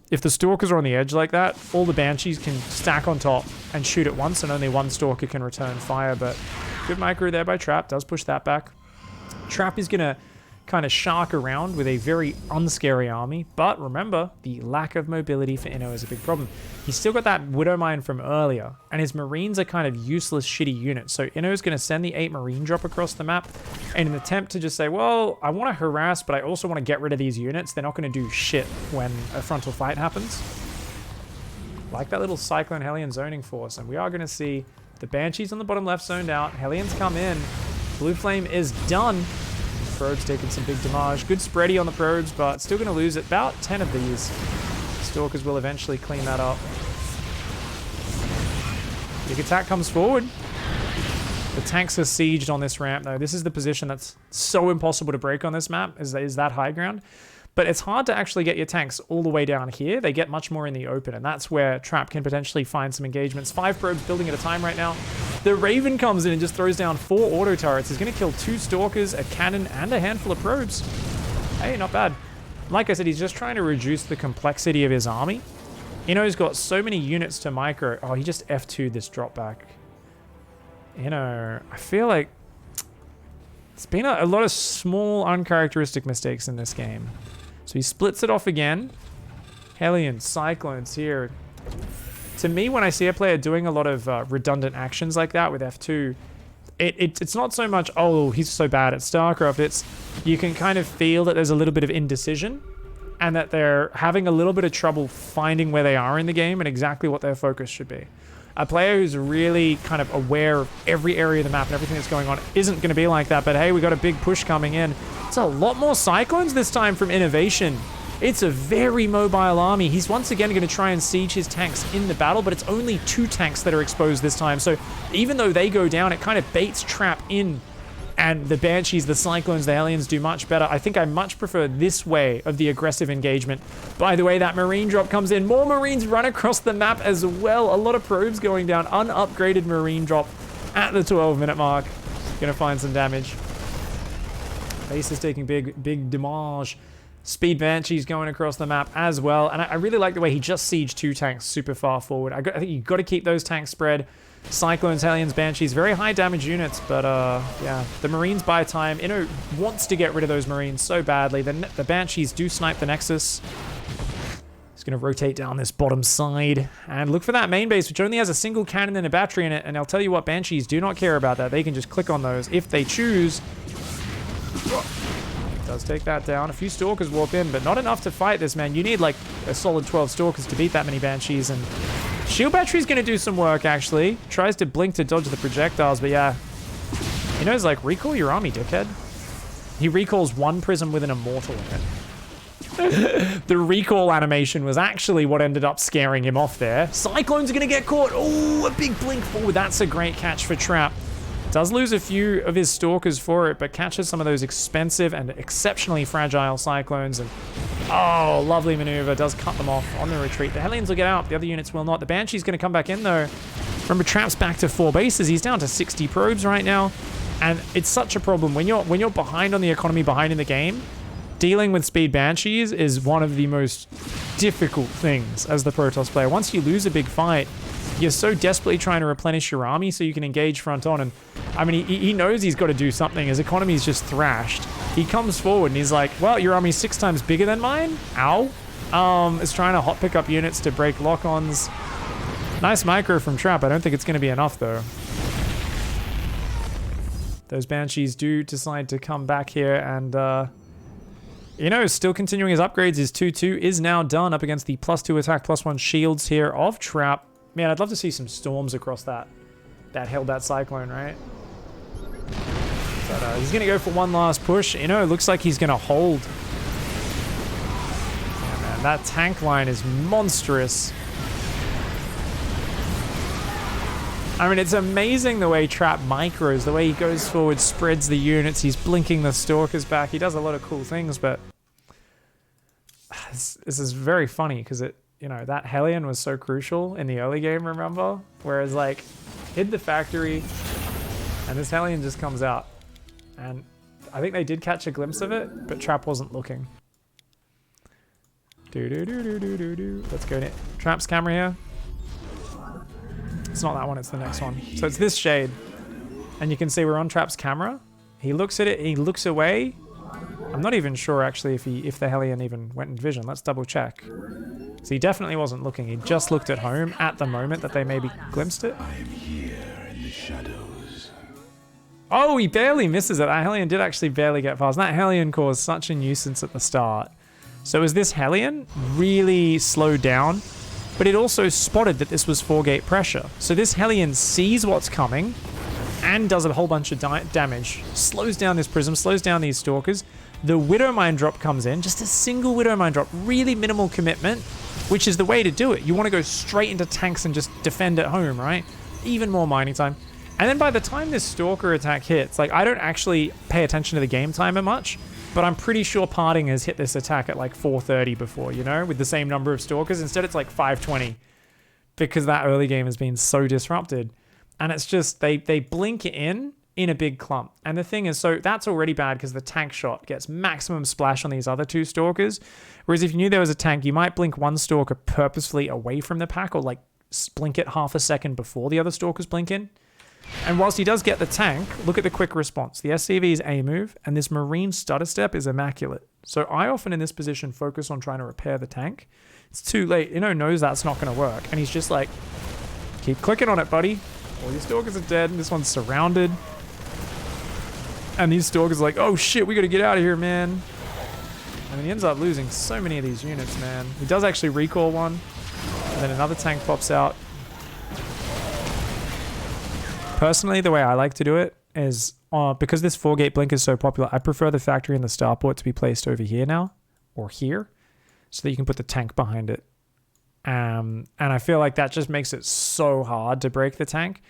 if the Stalkers are on the edge like that, all the Banshees can stack on top and shoot at once, and only 1 Stalker can return fire. But good micro there by Trap. Does push that back. Trap is going to kind of shark around with a very unscary army. But remember, the lack of mobility for Inno is a big problem. He's still got that Widow Mine from earlier, and his Marines are kind of useless, shitty units. So Inno's going to send the 8 Marine drop across the map in an attempt to just say, well, I want to harass, but I also want to get rid of these units. They're not going to do shit when a frontal fight happens. Like that little Cyclone Hellion zoning force. And we are going to see the Banshees on the bottom left zoned out. Hellions come in. Blue Flame is done. Probes taking some big damage. Good spready on the probes, but still going to lose about 10 of these. Stalkers will eventually clean that up. Big attack comes forward. The tanks are sieged on this ramp, though. This is the position that's so impossible to break on this map, is that high ground. But it's hard to actually get your tanks all the way down here. They get much more in the open, and that's where Trap can potentially find some engagements. 5 probes building at a time right now. The Raven comes in and just throws down 4 auto turrets. He's going to kill 2 Stalkers, a cannon, and a handful of probes. Hey, not bad. Like I said, he's just trying to reduce the complexity of his army. Inno's got so many units to micro. Oh, he just F2'd this drop back. Inno, I feel like it's been a lot of small, uncharacteristic mistakes in this game. So he splits it off again. Hellions, Cyclones here. To me, when I see a player doing a lot of redundant actions like that with F2, it's not so much, oh, he's so bad at StarCraft. It's, you can kind of feel that there's a little bit of indecision and that they're having a little bit of trouble finding where they are in the game and exactly what their focus should be. A player who's really kind of aware of every area of the map and everything that's going on isn't going to be like that. But hey, we got a big push coming in. It's a lot more Cyclones this time from Innovation. It's a very mobile army. He's once again going to try and siege his tanks in the battle, but it's only 2 tanks that are exposed this time. So even though they go down, it kind of baits Trap in. And the Banshees, the Cyclones, the Hellions do much better. I think I much prefer this way of the aggressive engagement. By the way, that Marine drop comes in. More Marines run across the map as well. A lot of probes going down. Unupgraded Marine drop at the 12-minute mark. Gonna find some damage. Base is taking big damage. Speed Banshees going across the map as well. And I really like the way he just sieged 2 tanks super far forward. I think you've got to keep those tanks spread. Cyclones, Hellions, Banshees, very high damage units, but yeah, the Marines buy time. Inno wants to get rid of those Marines so badly. The Banshees do snipe the Nexus. He's going to rotate down this bottom side and look for that main base, which only has a single cannon and a battery in it. And I'll tell you what, Banshees do not care about that. They can just click on those if they choose. Does take that down. A few Stalkers warp in, but not enough to fight this, man. You need like a solid 12 Stalkers to beat that many Banshees, and Shield Battery's going to do some work, actually. Tries to blink to dodge the projectiles, but yeah. You know, it's like, recall your army, dickhead. He recalls 1 prism with an immortal in it. The recall animation was actually what ended up scaring him off there. Cyclones are going to get caught. Oh, a big blink forward. That's a great catch for Trap. Does lose a few of his Stalkers for it, but catches some of those expensive and exceptionally fragile Cyclones. And oh, lovely maneuver. Does cut them off on the retreat. The Hellions will get out. The other units will not. The Banshee's going to come back in, though. Remember, Trap's back to 4 bases. He's down to 60 probes right now. And it's such a problem. When you're behind on the economy, behind in the game, dealing with speed banshees is one of the most difficult things as the Protoss player. Once you lose a big fight, you're so desperately trying to replenish your army so you can engage front on. And I mean, he knows he's got to do something. His economy's just thrashed. He comes forward and he's like, well, your army's 6 times bigger than mine? Ow. Is trying to hot pick up units to break lock-ons. Nice micro from Trap. I don't think it's going to be enough, though. Those Banshees do decide to come back here and, you know, still continuing his upgrades. His 2-2 is now done up against the +2 attack, +1 shields here of Trap. Man, I'd love to see some storms across that held that cyclone, right? But he's going to go for one last push. You know, it looks like he's going to hold. Yeah, man, that tank line is monstrous. I mean, it's amazing the way Trap micros, the way he goes forward, spreads the units, he's blinking the Stalkers back. He does a lot of cool things, but this is very funny because it, you know, that Hellion was so crucial in the early game, remember? Whereas, like, hid the factory, and this Hellion just comes out. And I think they did catch a glimpse of it, but Trap wasn't looking. Let's go to Trap's camera here. It's not that one, it's the next one. So it's this shade. And you can see we're on Trap's camera. He looks at it, he looks away. I'm not even sure, actually, if the Hellion even went in vision. Let's double check. So he definitely wasn't looking. He just looked at home at the moment that they maybe glimpsed it. I'm here in the shadows. Oh, he barely misses it. That Hellion did actually barely get past. That Hellion caused such a nuisance at the start. So as this Hellion really slowed down, but it also spotted that this was 4-gate pressure. So this Hellion sees what's coming and does a whole bunch of damage. Slows down this Prism, slows down these Stalkers. The Widow Mine drop comes in, just a single Widow Mine drop, really minimal commitment, which is the way to do it. You want to go straight into tanks and just defend at home, right? Even more mining time. And then by the time this Stalker attack hits, like, I don't actually pay attention to the game timer much, but I'm pretty sure Parting has hit this attack at like 4:30 before, you know, with the same number of Stalkers. Instead, it's like 5:20 because that early game has been so disrupted. And it's just, they blink in a big clump. And the thing is, so that's already bad because the tank shot gets maximum splash on these other 2 Stalkers. Whereas if you knew there was a tank, you might blink one Stalker purposefully away from the pack or like blink it half a second before the other Stalkers blink in. And whilst he does get the tank, look at the quick response. The SCV's A move and this Marine stutter step is immaculate. So I often in this position focus on trying to repair the tank. It's too late. Ino knows that's not going to work. And he's just like, keep clicking on it, buddy. All your Stalkers are dead. This one's surrounded. And these Stalkers are like, oh shit, we got to get out of here, man. I mean, he ends up losing so many of these units, man. He does actually recall one. And then another tank pops out. Personally, the way I like to do it is, because this 4-gate blink is so popular, I prefer the factory and the starport to be placed over here now, or here, so that you can put the tank behind it. And I feel like that just makes it so hard to break the tank.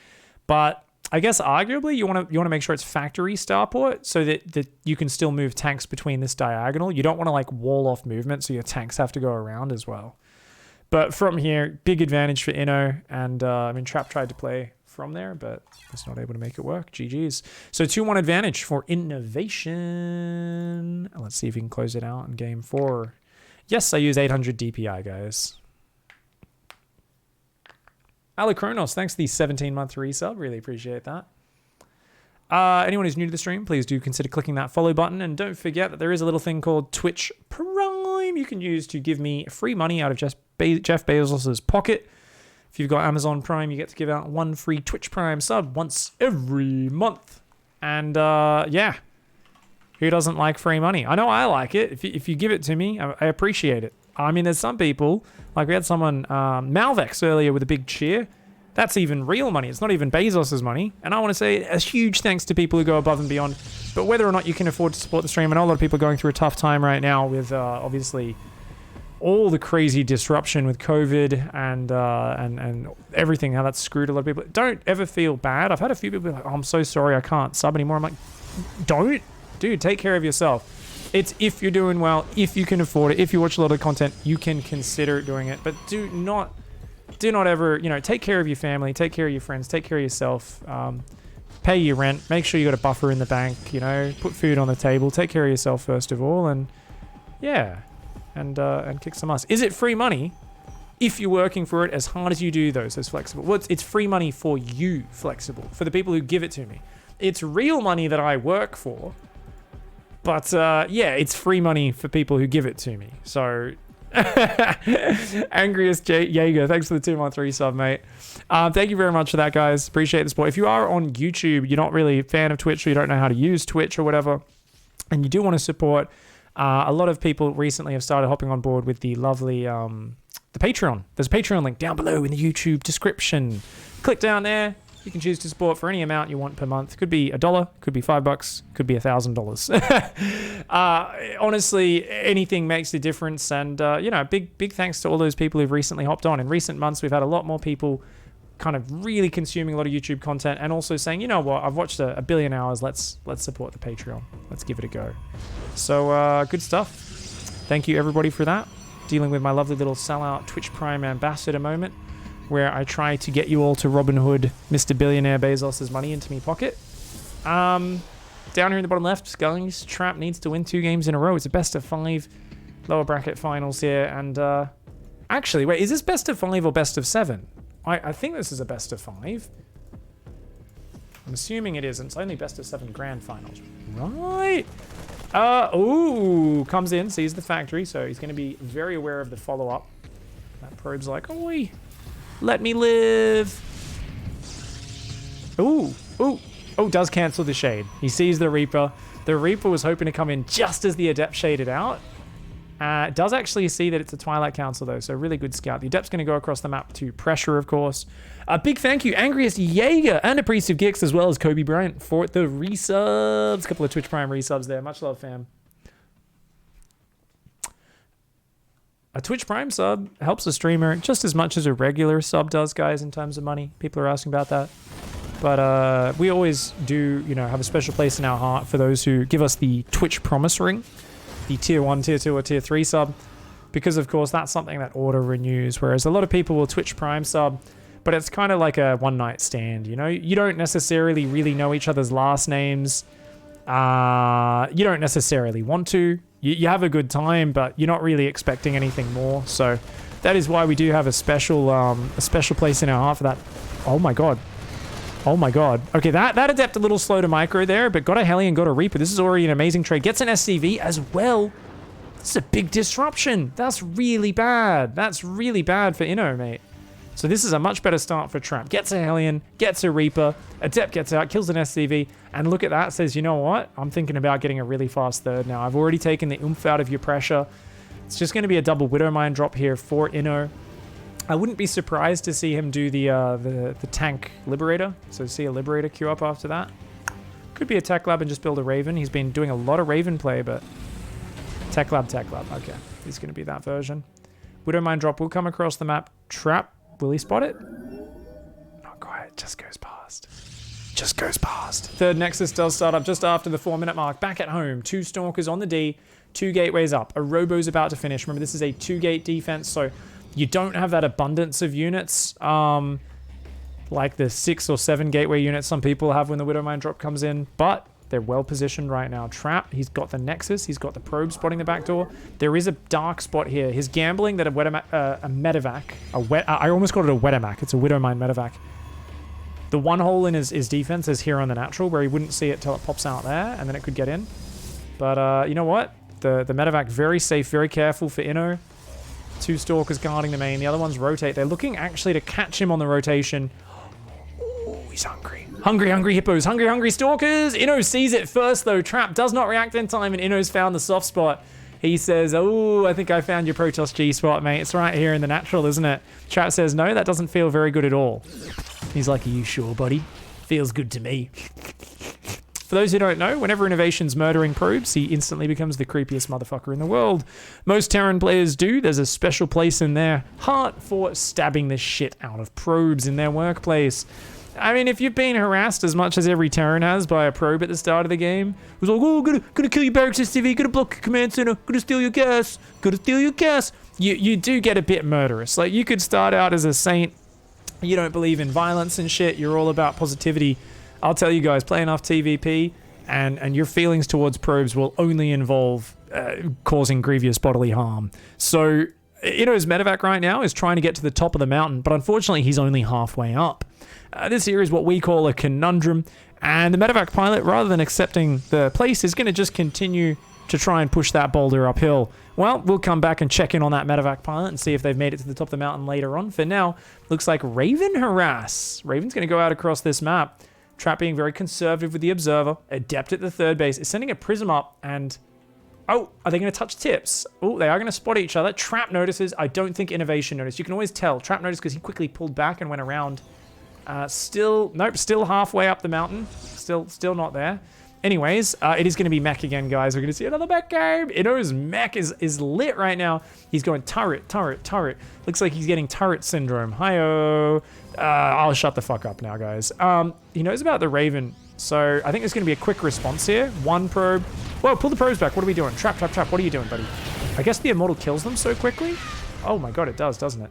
But I guess arguably you want to make sure it's factory starport so that you can still move tanks between this diagonal. You don't want to like wall off movement, so your tanks have to go around as well. But from here, big advantage for Inno, and I mean Trap tried to play from there, but was not able to make it work. GG's. So 2-1 advantage for Innovation. Let's see if we can close it out in game 4. Yes, I use 800 DPI, guys. Alakronos, thanks for the 17-month resub. Really appreciate that. Anyone who's new to the stream, please do consider clicking that follow button. And don't forget that there is a little thing called Twitch Prime you can use to give me free money out of Jeff Bezos' pocket. If you've got Amazon Prime, you get to give out 1 free Twitch Prime sub once every month. And yeah, who doesn't like free money? I know I like it. If you give it to me, I appreciate it. I mean, there's some people, like we had someone, Malvex earlier with a big cheer. That's even real money. It's not even Bezos' money. And I want to say a huge thanks to people who go above and beyond. But whether or not you can afford to support the stream, I know a lot of people are going through a tough time right now with obviously all the crazy disruption with COVID and everything, how that's screwed a lot of people. Don't ever feel bad. I've had a few people be like, oh, I'm so sorry, I can't sub anymore. I'm like, don't. Dude, take care of yourself. It's if you're doing well, if you can afford it, if you watch a lot of content, you can consider doing it. But do not ever, take care of your family, take care of your friends, take care of yourself. Pay your rent, make sure you got a buffer in the bank, put food on the table, take care of yourself first of all. And Yeah, and kick some ass. Is it free money? If you're working for it as hard as you do, though, so it's flexible. Well, it's free money for you, flexible, for the people who give it to me. It's real money that I work for, but yeah, it's free money for people who give it to me. So, Angriest Jaeger, thanks for the 2-month sub, mate. Thank you very much for that, guys. Appreciate the support. If you are on YouTube, you're not really a fan of Twitch, or you don't know how to use Twitch or whatever, and you do want to support, a lot of people recently have started hopping on board with the lovely the Patreon. There's a Patreon link down below in the YouTube description. Click down there. You can choose to support for any amount you want per month. Could be $1, could be $5, could be $1,000. Honestly, anything makes a difference. And you know, big thanks to all those people who've recently hopped on. In recent months, we've had a lot more people kind of really consuming a lot of YouTube content, and also saying, you know what, I've watched a billion hours. Let's support the Patreon. Let's give it a go. So good stuff. Thank you everybody for that. Dealing with my lovely little sellout Twitch Prime ambassador moment, where I try to get you all to Robin Hood, Mr. Billionaire Bezos' money into me pocket. Down here in the bottom left, Scully's Trap needs to win 2 games in a row. It's a best of 5 lower bracket finals here. And actually, wait, is this best of 5 or best of 7? I think this is a best of 5. I'm assuming it isn't. It's only best of 7 grand finals. Right. Ooh, comes in, sees the factory, so he's going to be very aware of the follow-up. That probe's like, oi, let me live. Ooh, does cancel the shade. He sees the Reaper. The Reaper was hoping to come in just as the Adept shaded out. Does actually see that it's a Twilight Council, though, so really good scout. The Adept's going to go across the map to pressure, of course. A big thank you, Angriest Jaeger and a Priest of Gix, as well as Kobe Bryant for the resubs. A couple of Twitch Prime resubs there. Much love, fam. A Twitch Prime sub helps a streamer just as much as a regular sub does, guys, in terms of money. People are asking about that. But we always do, you know, have a special place in our heart for those who give us the Twitch Promise Ring, the Tier 1, Tier 2, or Tier 3 sub, because, of course, that's something that auto-renews, whereas a lot of people will Twitch Prime sub, but it's kind of like a one-night stand, you know? You don't necessarily really know each other's last names. You don't necessarily want to. You have a good time, but you're not really expecting anything more. So that is why we do have a special place in our heart for that. Oh my god. Oh my god. Okay, that Adept a little slow to micro there, but got a Hellion, got a Reaper. This is already an amazing trade. Gets an SCV as well. This is a big disruption. That's really bad. That's really bad for Inno, mate. So this is a much better start for Trap. Gets a Hellion, gets a Reaper, Adept gets out, kills an SCV, and look at that, says, you know what? I'm thinking about getting a really fast third now. I've already taken the oomph out of your pressure. It's just going to be a double Widowmine drop here for Inno. I wouldn't be surprised to see him do the tank Liberator. So see a Liberator queue up after that. Could be a Tech Lab and just build a Raven. He's been doing a lot of Raven play, but Tech Lab. Okay, he's going to be that version. Widowmine drop will come across the map. Trap. Will he spot it? Not quite. Just goes past. Just goes past. Third Nexus does start up just after the 4-minute mark. Back at home. 2 Stalkers on the D. 2 gateways up. A Robo's about to finish. Remember, this is a 2-gate defense, so you don't have that abundance of units like the 6 or 7 gateway units some people have when the Widowmine drop comes in, but they're well positioned right now. Trap, he's got the Nexus, he's got the probe spotting the back door. There is a dark spot here. He's gambling that a medevac, I almost called it a Wetamac. It's a Widowmine medevac. The one hole in his defense is here on the natural, where he wouldn't see it till it pops out there, and then it could get in. But you know what? The medevac, very safe, very careful for Inno. 2 Stalkers guarding the main. The other ones rotate. They're looking actually to catch him on the rotation. Oh, he's hungry. Hungry hippos. Hungry Stalkers. Inno sees it first, though. Trap does not react in time, and Inno's found the soft spot. He says, oh, I think I found your Protoss G spot, mate. It's right here in the natural, isn't it? Trap says, no, that doesn't feel very good at all. He's like, are you sure, buddy? Feels good to me. For those who don't know, whenever Innovation's murdering probes, he instantly becomes the creepiest motherfucker in the world. Most Terran players do. There's a special place in their heart for stabbing the shit out of probes in their workplace. I mean, if you've been harassed as much as every Terran has by a probe at the start of the game, who's like, oh, gonna kill your barracks SCV, gonna block your command center, gonna steal your gas, you do get a bit murderous. Like, you could start out as a saint, you don't believe in violence and shit, you're all about positivity. I'll tell you guys, play enough TVP, and your feelings towards probes will only involve causing grievous bodily harm. So Ino's medevac right now is trying to get to the top of the mountain, but unfortunately he's only halfway up. This here is what we call a conundrum, and the medevac pilot, rather than accepting the place, is going to just continue to try and push that boulder uphill. Well, we'll come back and check in on that medevac pilot and see if they've made it to the top of the mountain later on. For now, looks like Raven harass. Raven's going to go out across this map. Trap being very conservative with the observer. Adept at the third base is sending a prism up, and oh, are they going to touch tips? Oh, they are going to spot each other. Trap notices. I don't think Innovation noticed. You can always tell. Trap noticed because he quickly pulled back and went around. Still halfway up the mountain. Still not there. Anyways, it is going to be Mech again, guys. We're going to see another Mech game. Ino's Mech is lit right now. He's going turret. Looks like he's getting turret syndrome. Hi-oh. I'll shut the fuck up now, guys. He knows about the Raven, so I think there's going to be a quick response here. One probe. Whoa, pull the probes back. What are we doing? Trap. What are you doing, buddy? I guess the Immortal kills them so quickly. Oh my god, it does, doesn't it?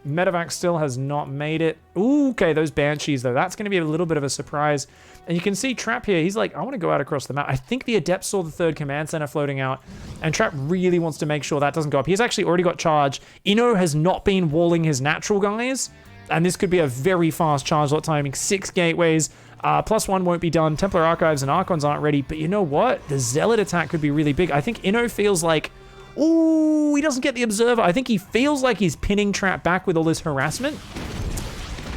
Medevac still has not made it. Ooh, okay, those Banshees, though. That's going to be a little bit of a surprise. And you can see Trap here. He's like, I want to go out across the map. I think the Adept saw the third command center floating out. And Trap really wants to make sure that doesn't go up. He's actually already got charge. Ino has not been walling his natural guys. And this could be a very fast charge lot timing. 6 gateways. +1 won't be done. Templar Archives and Archons aren't ready. But you know what? The Zealot attack could be really big. I think Ino feels like... Ooh, he doesn't get the Observer. I think he feels like he's pinning Trap back with all this harassment.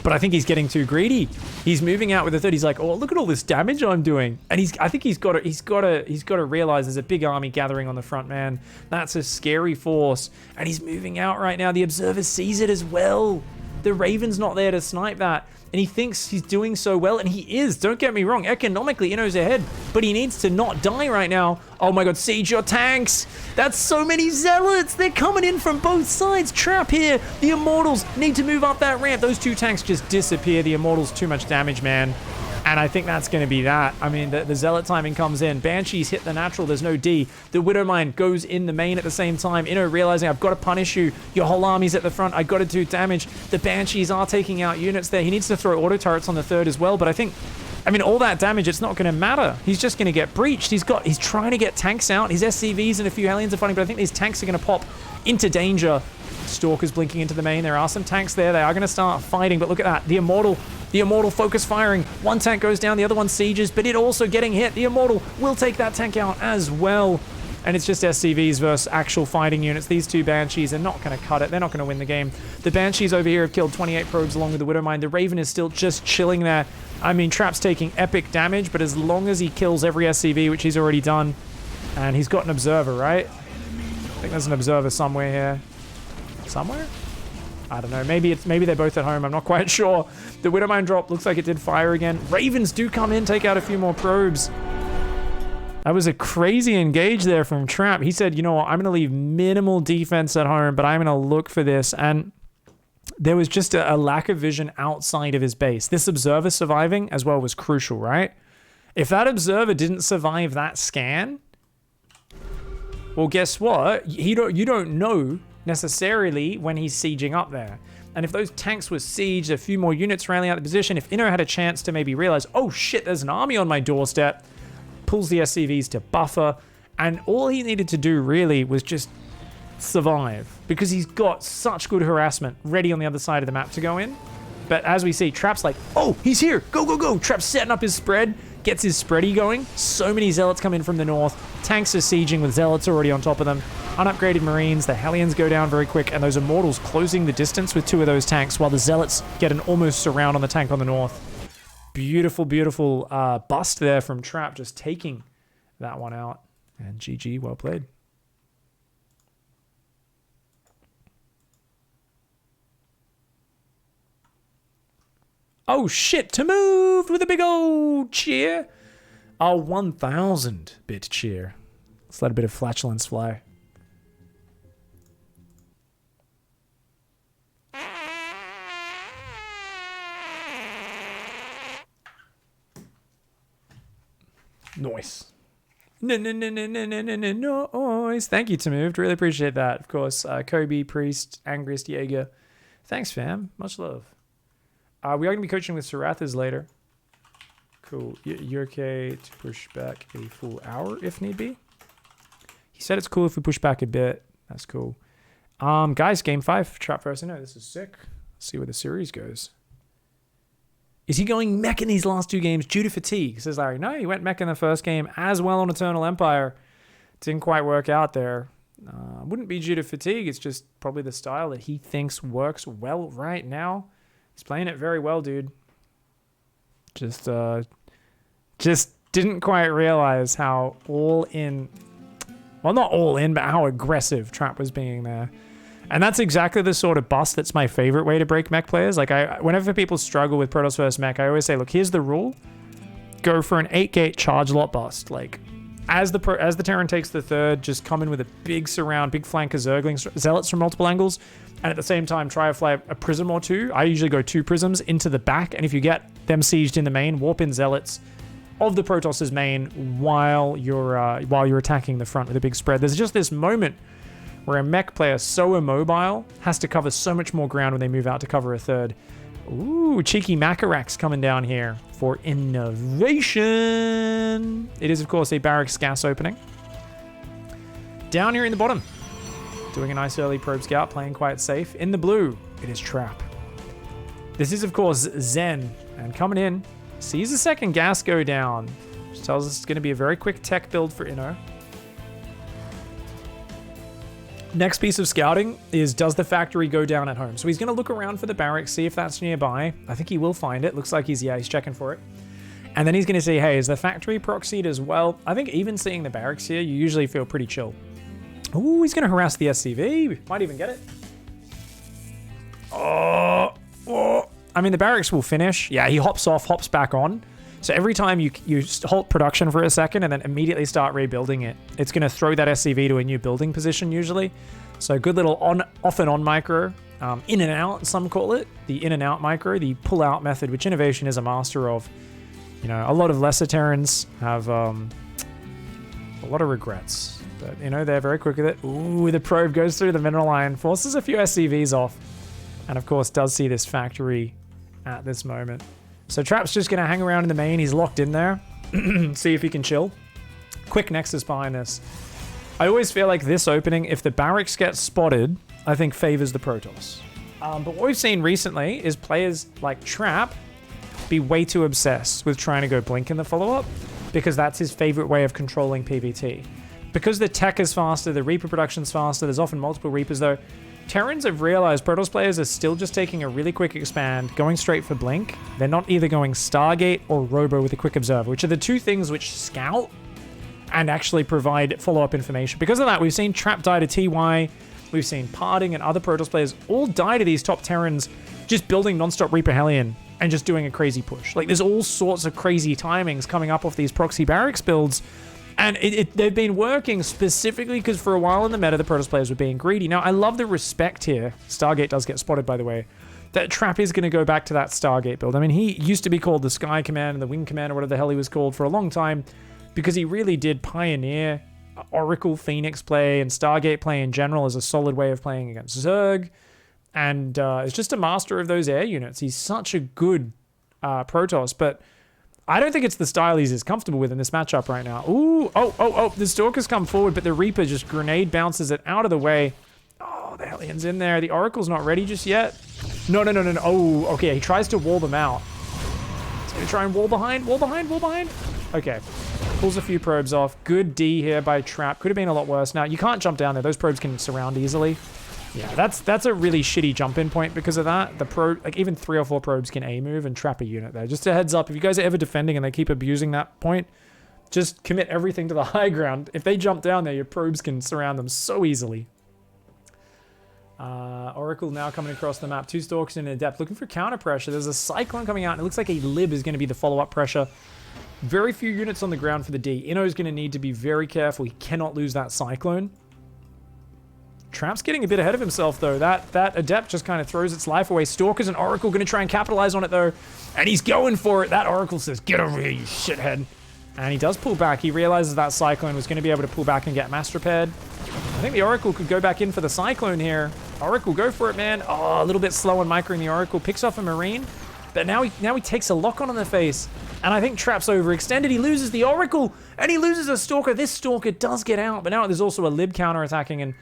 But I think he's getting too greedy. He's moving out with the third. He's like, oh, look at all this damage I'm doing. And I think he's got to realize there's a big army gathering on the front, man. That's a scary force. And he's moving out right now. The Observer sees it as well. The Raven's not there to snipe that. And he thinks he's doing so well, and he is. Don't get me wrong. Economically, Ino's ahead, but he needs to not die right now. Oh my god, siege your tanks. That's so many Zealots. They're coming in from both sides. Trap here. The Immortals need to move up that ramp. Those 2 tanks just disappear. The Immortals, too much damage, man. And I think that's going to be that. I mean, the Zealot timing comes in. Banshees hit the natural. There's no D. The Widowmine goes in the main at the same time. Ino realizing, I've got to punish you. Your whole army's at the front. I got to do damage. The Banshees are taking out units there. He needs to throw auto turrets on the third as well. But I mean, all that damage, it's not going to matter. He's just going to get breached. He's trying to get tanks out. His SCVs and a few aliens are fighting, but I think these tanks are going to pop into danger. Stalkers blinking into the main. There are some tanks there. They are going to start fighting, but look at that. The Immortal focus firing. One tank goes down, the other one sieges, but it also getting hit. The Immortal will take that tank out as well. And it's just SCVs versus actual fighting units. These 2 Banshees are not going to cut it. They're not going to win the game. The Banshees over here have killed 28 probes along with the Widowmine. The Raven is still just chilling there. I mean, Trap's taking epic damage, but as long as he kills every SCV, which he's already done, and he's got an Observer, right? I think there's an Observer somewhere here. Somewhere? I don't know. Maybe they're both at home. I'm not quite sure. The Widowmine drop looks like it did fire again. Ravens do come in, take out a few more probes. That was a crazy engage there from Trap. He said, you know what, I'm going to leave minimal defense at home, but I'm going to look for this. And there was just a lack of vision outside of his base. This Observer surviving as well was crucial, right? If that Observer didn't survive that scan, well, guess what? You don't know necessarily when he's sieging up there. And if those tanks were sieged, a few more units rallying out the position, if Ino had a chance to maybe realize, oh shit, there's an army on my doorstep, pulls the SCVs to buffer, and all he needed to do really was just survive, because he's got such good harassment ready on the other side of the map to go in. But as we see, Trap's like, oh, he's here, go. Trap's setting up his spread, gets his spready going. So many Zealots come in from the north. Tanks are sieging with Zealots already on top of them. Unupgraded Marines, the Hellions go down very quick, and those Immortals closing the distance with 2 of those tanks, while the Zealots get an almost surround on the tank on the north. Beautiful bust there from Trap, just taking that one out. And GG, well played. Oh shit, to move with a big old cheer. A 1,000-bit cheer. Let's let a bit of flatulence fly. Noise. Noise. Thank you, Tamoved. Really appreciate that. Of course, Kobe, Priest, Angriest Jaeger. Thanks, fam. Much love. We are going to be coaching with Sarathas later. Cool. You're okay to push back a full hour if need be? He said it's cool if we push back a bit. That's cool. Guys, game 5, Trap first. No, this is sick. Let's see where the series goes. Is he going Mech in these last 2 games due to fatigue? Says Larry. No, he went Mech in the first game as well on Eternal Empire. Didn't quite work out there. Wouldn't be due to fatigue. It's just probably the style that he thinks works well right now. He's playing it very well, dude. Just didn't quite realize how all in, well, not all in, but how aggressive Trap was being there. And that's exactly the sort of bust that's my favorite way to break Mech players. Like, whenever people struggle with Protoss versus Mech, I always say, look, here's the rule. Go for an 8-gate charge lot bust. Like, as the Terran takes the third, just come in with a big surround, big flank of Zergling Zealots from multiple angles. And at the same time, try to fly a prism or 2. I usually go 2 prisms into the back. And if you get them sieged in the main, warp in Zealots of the Protoss's main while you're attacking the front with a big spread. There's just this moment where a Mech player so immobile has to cover so much more ground when they move out to cover a third. Ooh, cheeky Macarax coming down here for innovation. It is, of course, a barracks gas opening. Down here in the bottom, doing a nice early probe scout, playing quite safe. In the blue, it is Trap. This is, of course, Zen. And coming in, sees the second gas go down, which tells us it's going to be a very quick tech build for Inno. Next piece of scouting is, does the factory go down at home? So he's going to look around for the barracks, see if that's nearby. I think he will find it. Looks like he's checking for it. And then he's going to say, hey, is the factory proxied as well? I think even seeing the barracks here, you usually feel pretty chill. Ooh, he's going to harass the SCV. Might even get it. Oh. I mean, the barracks will finish. Yeah, he hops off, hops back on. So every time you halt production for a second and then immediately start rebuilding it, it's going to throw that SCV to a new building position usually. So good little off and on micro. In and out, some call it. The in and out micro, the pull out method, which Innovation is a master of. You know, a lot of lesser Terrans have a lot of regrets. But, you know, they're very quick with it. Ooh, the probe goes through the mineral line, forces a few SCVs off. And, of course, does see this factory at this moment. So Trap's just going to hang around in the main. He's locked in there. See if he can chill. Quick Nexus behind this. I always feel like this opening, if the barracks get spotted, I think favors the Protoss. But what we've seen recently is players like Trap be way too obsessed with trying to go blink in the follow-up because that's his favorite way of controlling PvT. Because the tech is faster, the Reaper production's faster, there's often multiple Reapers though, Terrans have realized Protoss players are still just taking a really quick expand, going straight for blink. They're not either going Stargate or Robo with a quick observer, which are the 2 things which scout and actually provide follow-up information. Because of that, we've seen Trap die to TY, we've seen Parting and other Protoss players all die to these top Terrans just building non-stop Reaper Hellion and just doing a crazy push. Like, there's all sorts of crazy timings coming up off these proxy barracks builds. And they've been working specifically because for a while in the meta, the Protoss players were being greedy. Now, I love the respect here. Stargate does get spotted, by the way. That Trap is going to go back to that Stargate build. I mean, he used to be called the Sky Command and the Wing Command or whatever the hell he was called for a long time because he really did pioneer Oracle Phoenix play and Stargate play in general as a solid way of playing against Zerg. And is just a master of those air units. He's such a good Protoss, but I don't think it's the style he's as comfortable with in this matchup right now. Ooh, oh, the Stalker's come forward, but the Reaper just grenade bounces it out of the way. Oh, the Hellion's in there. The Oracle's not ready just yet. No. Oh, okay, he tries to wall them out. He's gonna try and wall behind. Okay, pulls a few probes off. Good D here by Trap. Could have been a lot worse. Now, you can't jump down there. Those probes can surround easily. Yeah, that's a really shitty jump-in point because of that. The probe, like even 3 or 4 probes can A-move and trap a unit there. Just a heads up, if you guys are ever defending and they keep abusing that point, just commit everything to the high ground. If they jump down there, your probes can surround them so easily. Oracle now coming across the map. 2 Stalkers in a depth, looking for counter pressure. There's a Cyclone coming out, and it looks like a Lib is going to be the follow-up pressure. Very few units on the ground for the D. Inno's going to need to be very careful. He cannot lose that Cyclone. Trap's getting a bit ahead of himself, though. That Adept just kind of throws its life away. Stalkers and Oracle going to try and capitalize on it, though. And he's going for it. That Oracle says, get over here, you shithead. And he does pull back. He realizes that Cyclone was going to be able to pull back and get mass repaired. I think the Oracle could go back in for the Cyclone here. Oracle, go for it, man. Oh, a little bit slow on microing the Oracle. Picks off a Marine. But now he takes a lock-on the face. And I think Trap's overextended. He loses the Oracle, and he loses a Stalker. This Stalker does get out, but now there's also a Lib counter-attacking, and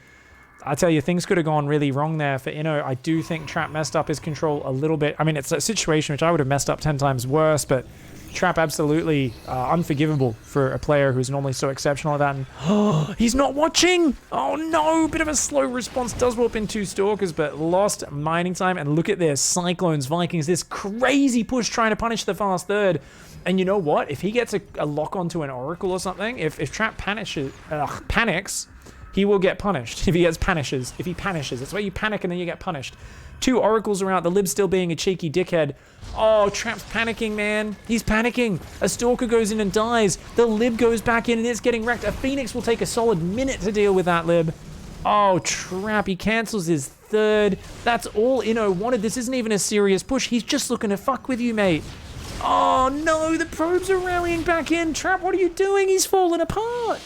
I tell you, things could have gone really wrong there for Inno. I do think Trap messed up his control a little bit. I mean, it's a situation which I would have messed up 10 times worse, but Trap absolutely unforgivable for a player who's normally so exceptional at that. And he's not watching! Oh no! Bit of a slow response. Does warp in 2 Stalkers, but lost mining time. And look at this. Cyclones, Vikings, this crazy push trying to punish the fast third. And you know what? If he gets a lock onto an Oracle or something, if Trap panics, he will get punished. If he panishes. That's why you panic and then you get punished. 2 Oracles are out. The Lib still being a cheeky dickhead. Oh, Trap's panicking, man. He's panicking. A Stalker goes in and dies. The Lib goes back in and it's getting wrecked. A Phoenix will take a solid minute to deal with that Lib. Oh, Trap. He cancels his third. That's all Inno wanted. This isn't even a serious push. He's just looking to fuck with you, mate. Oh, no. The probes are rallying back in. Trap, what are you doing? He's falling apart.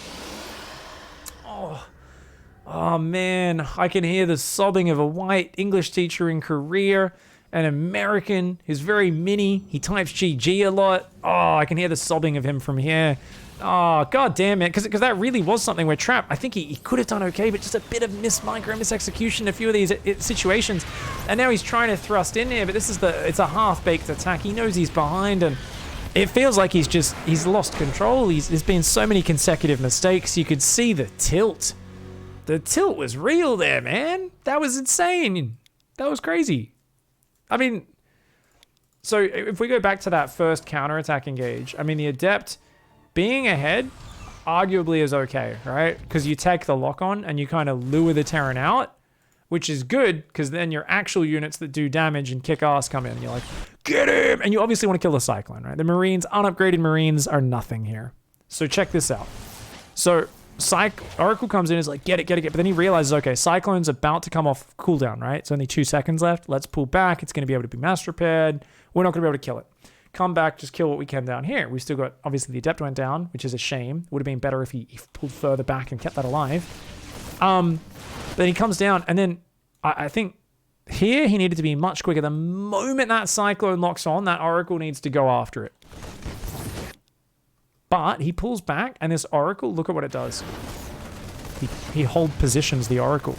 Oh man, I can hear the sobbing of a white English teacher in Korea, an American who's very mini. He types GG a lot. Oh, I can hear the sobbing of him from here. Oh, god damn it. Because that really was something where Trap, I think he could have done okay, but just a bit of misexecution in a few of these situations. And now he's trying to thrust in here, but it's a half-baked attack. He knows he's behind, and it feels like he's lost control. There's been so many consecutive mistakes. You could see the tilt. The tilt was real there, man. That was insane. That was crazy. I mean, so if we go back to that first counterattack engage, I mean, the Adept being ahead arguably is okay, right? Because you take the lock on and you kind of lure the Terran out, which is good because then your actual units that do damage and kick ass come in and you're like, get him! And you obviously want to kill the Cyclone, right? The Marines, unupgraded Marines are nothing here. So check this out. So Oracle comes in and is like, get it. But then he realizes, okay, Cyclone's about to come off cooldown, right? It's only 2 seconds left. Let's pull back. It's going to be able to be mass repaired. We're not going to be able to kill it. Come back, just kill what we can down here. We've still got, obviously, the Adept went down, which is a shame. Would have been better if he pulled further back and kept that alive. Then he comes down, and then I think here he needed to be much quicker. The moment that Cyclone locks on, that Oracle needs to go after it. But he pulls back, and this Oracle, look at what it does. He hold positions the Oracle.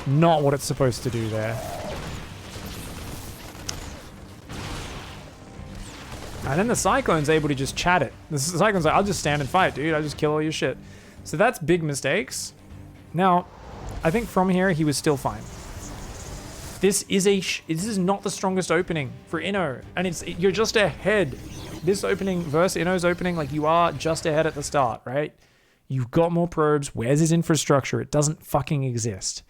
Not what it's supposed to do there. And then the Cyclone's able to just chat it. The Cyclone's like, I'll just stand and fight, dude. I'll just kill all your shit. So that's big mistakes. Now, I think from here, he was still fine. This is not the strongest opening for Inno, and you're just ahead. This opening versus Inno's opening, like you are just ahead at the start, right? You've got more probes. Where's his infrastructure? It doesn't fucking exist.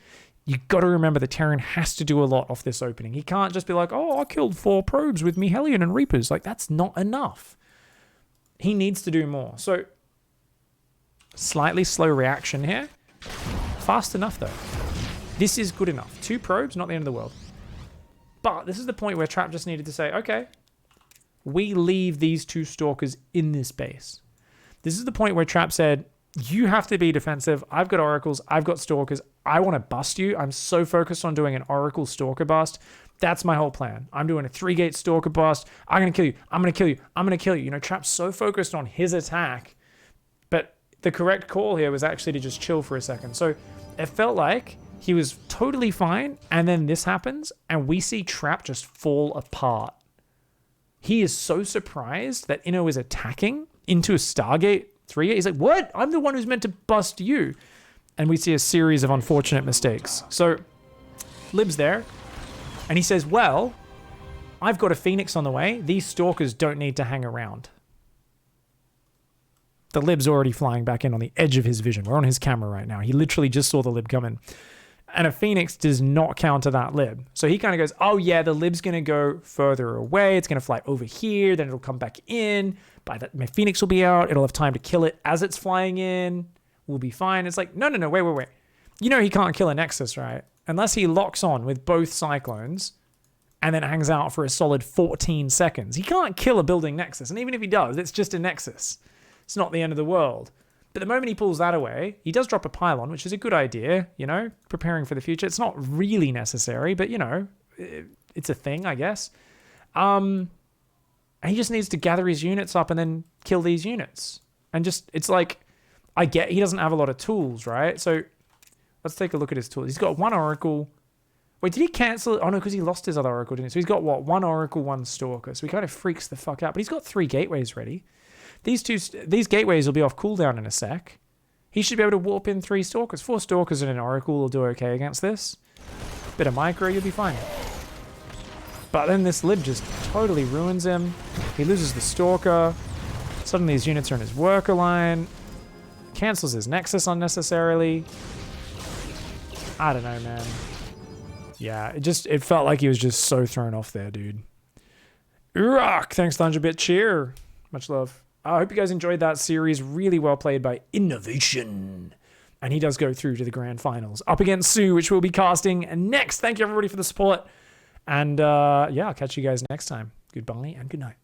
You got to remember the Terran has to do a lot off this opening. He can't just be like, oh, I killed 4 probes with me Hellion and Reapers. Like, that's not enough. He needs to do more. So, slightly slow reaction here. Fast enough, though. This is good enough. 2 probes, not the end of the world. But this is the point where Trap just needed to say, okay, we leave these 2 Stalkers in this base. This is the point where Trap said, you have to be defensive. I've got Oracles. I've got Stalkers. I want to bust you. I'm so focused on doing an Oracle Stalker bust. That's my whole plan. I'm doing a 3-gate Stalker bust. I'm going to kill you. I'm going to kill you. I'm going to kill you. You know, Trap's so focused on his attack. But the correct call here was actually to just chill for a second. So it felt like he was totally fine, and then this happens, and we see Trap just fall apart. He is so surprised that Inno is attacking into a Stargate 3. He's like, what? I'm the one who's meant to bust you. And we see a series of unfortunate mistakes. So, Lib's there, and he says, well, I've got a Phoenix on the way. These Stalkers don't need to hang around. The Lib's already flying back in on the edge of his vision. We're on his camera right now. He literally just saw the Lib come in. And a Phoenix does not counter that Lib. So he kind of goes, oh yeah, the Lib's going to go further away. It's going to fly over here. Then it'll come back in. By that, my Phoenix will be out. It'll have time to kill it as it's flying in. We'll be fine. It's like, no, wait. You know he can't kill a Nexus, right? Unless he locks on with both Cyclones and then hangs out for a solid 14 seconds. He can't kill a building Nexus. And even if he does, it's just a Nexus. It's not the end of the world. But the moment he pulls that away, he does drop a pylon, which is a good idea, you know, preparing for the future. It's not really necessary, but, you know, it's a thing, I guess. And he just needs to gather his units up and then kill these units. And just, it's like, I get he doesn't have a lot of tools, right? So let's take a look at his tools. He's got 1 Oracle. Wait, did he cancel? Oh no, because he lost his other Oracle, didn't he? So he's got what? 1 Oracle, 1 Stalker. So he kind of freaks the fuck out. But he's got 3 gateways ready. These gateways will be off cooldown in a sec. He should be able to warp in 3 Stalkers. 4 Stalkers and an Oracle will do okay against this. Bit of micro, you'll be fine. But then this lib just totally ruins him. He loses the Stalker. Suddenly his units are in his worker line. Cancels his Nexus unnecessarily. I don't know, man. Yeah, it felt like he was just so thrown off there, dude. Rock! Thanks, Thunderbit. Cheer. Much love. I hope you guys enjoyed that series. Really well played by Innovation. And he does go through to the grand finals. Up against Sue, which we'll be casting next. Thank you, everybody, for the support. And yeah, I'll catch you guys next time. Goodbye and good night.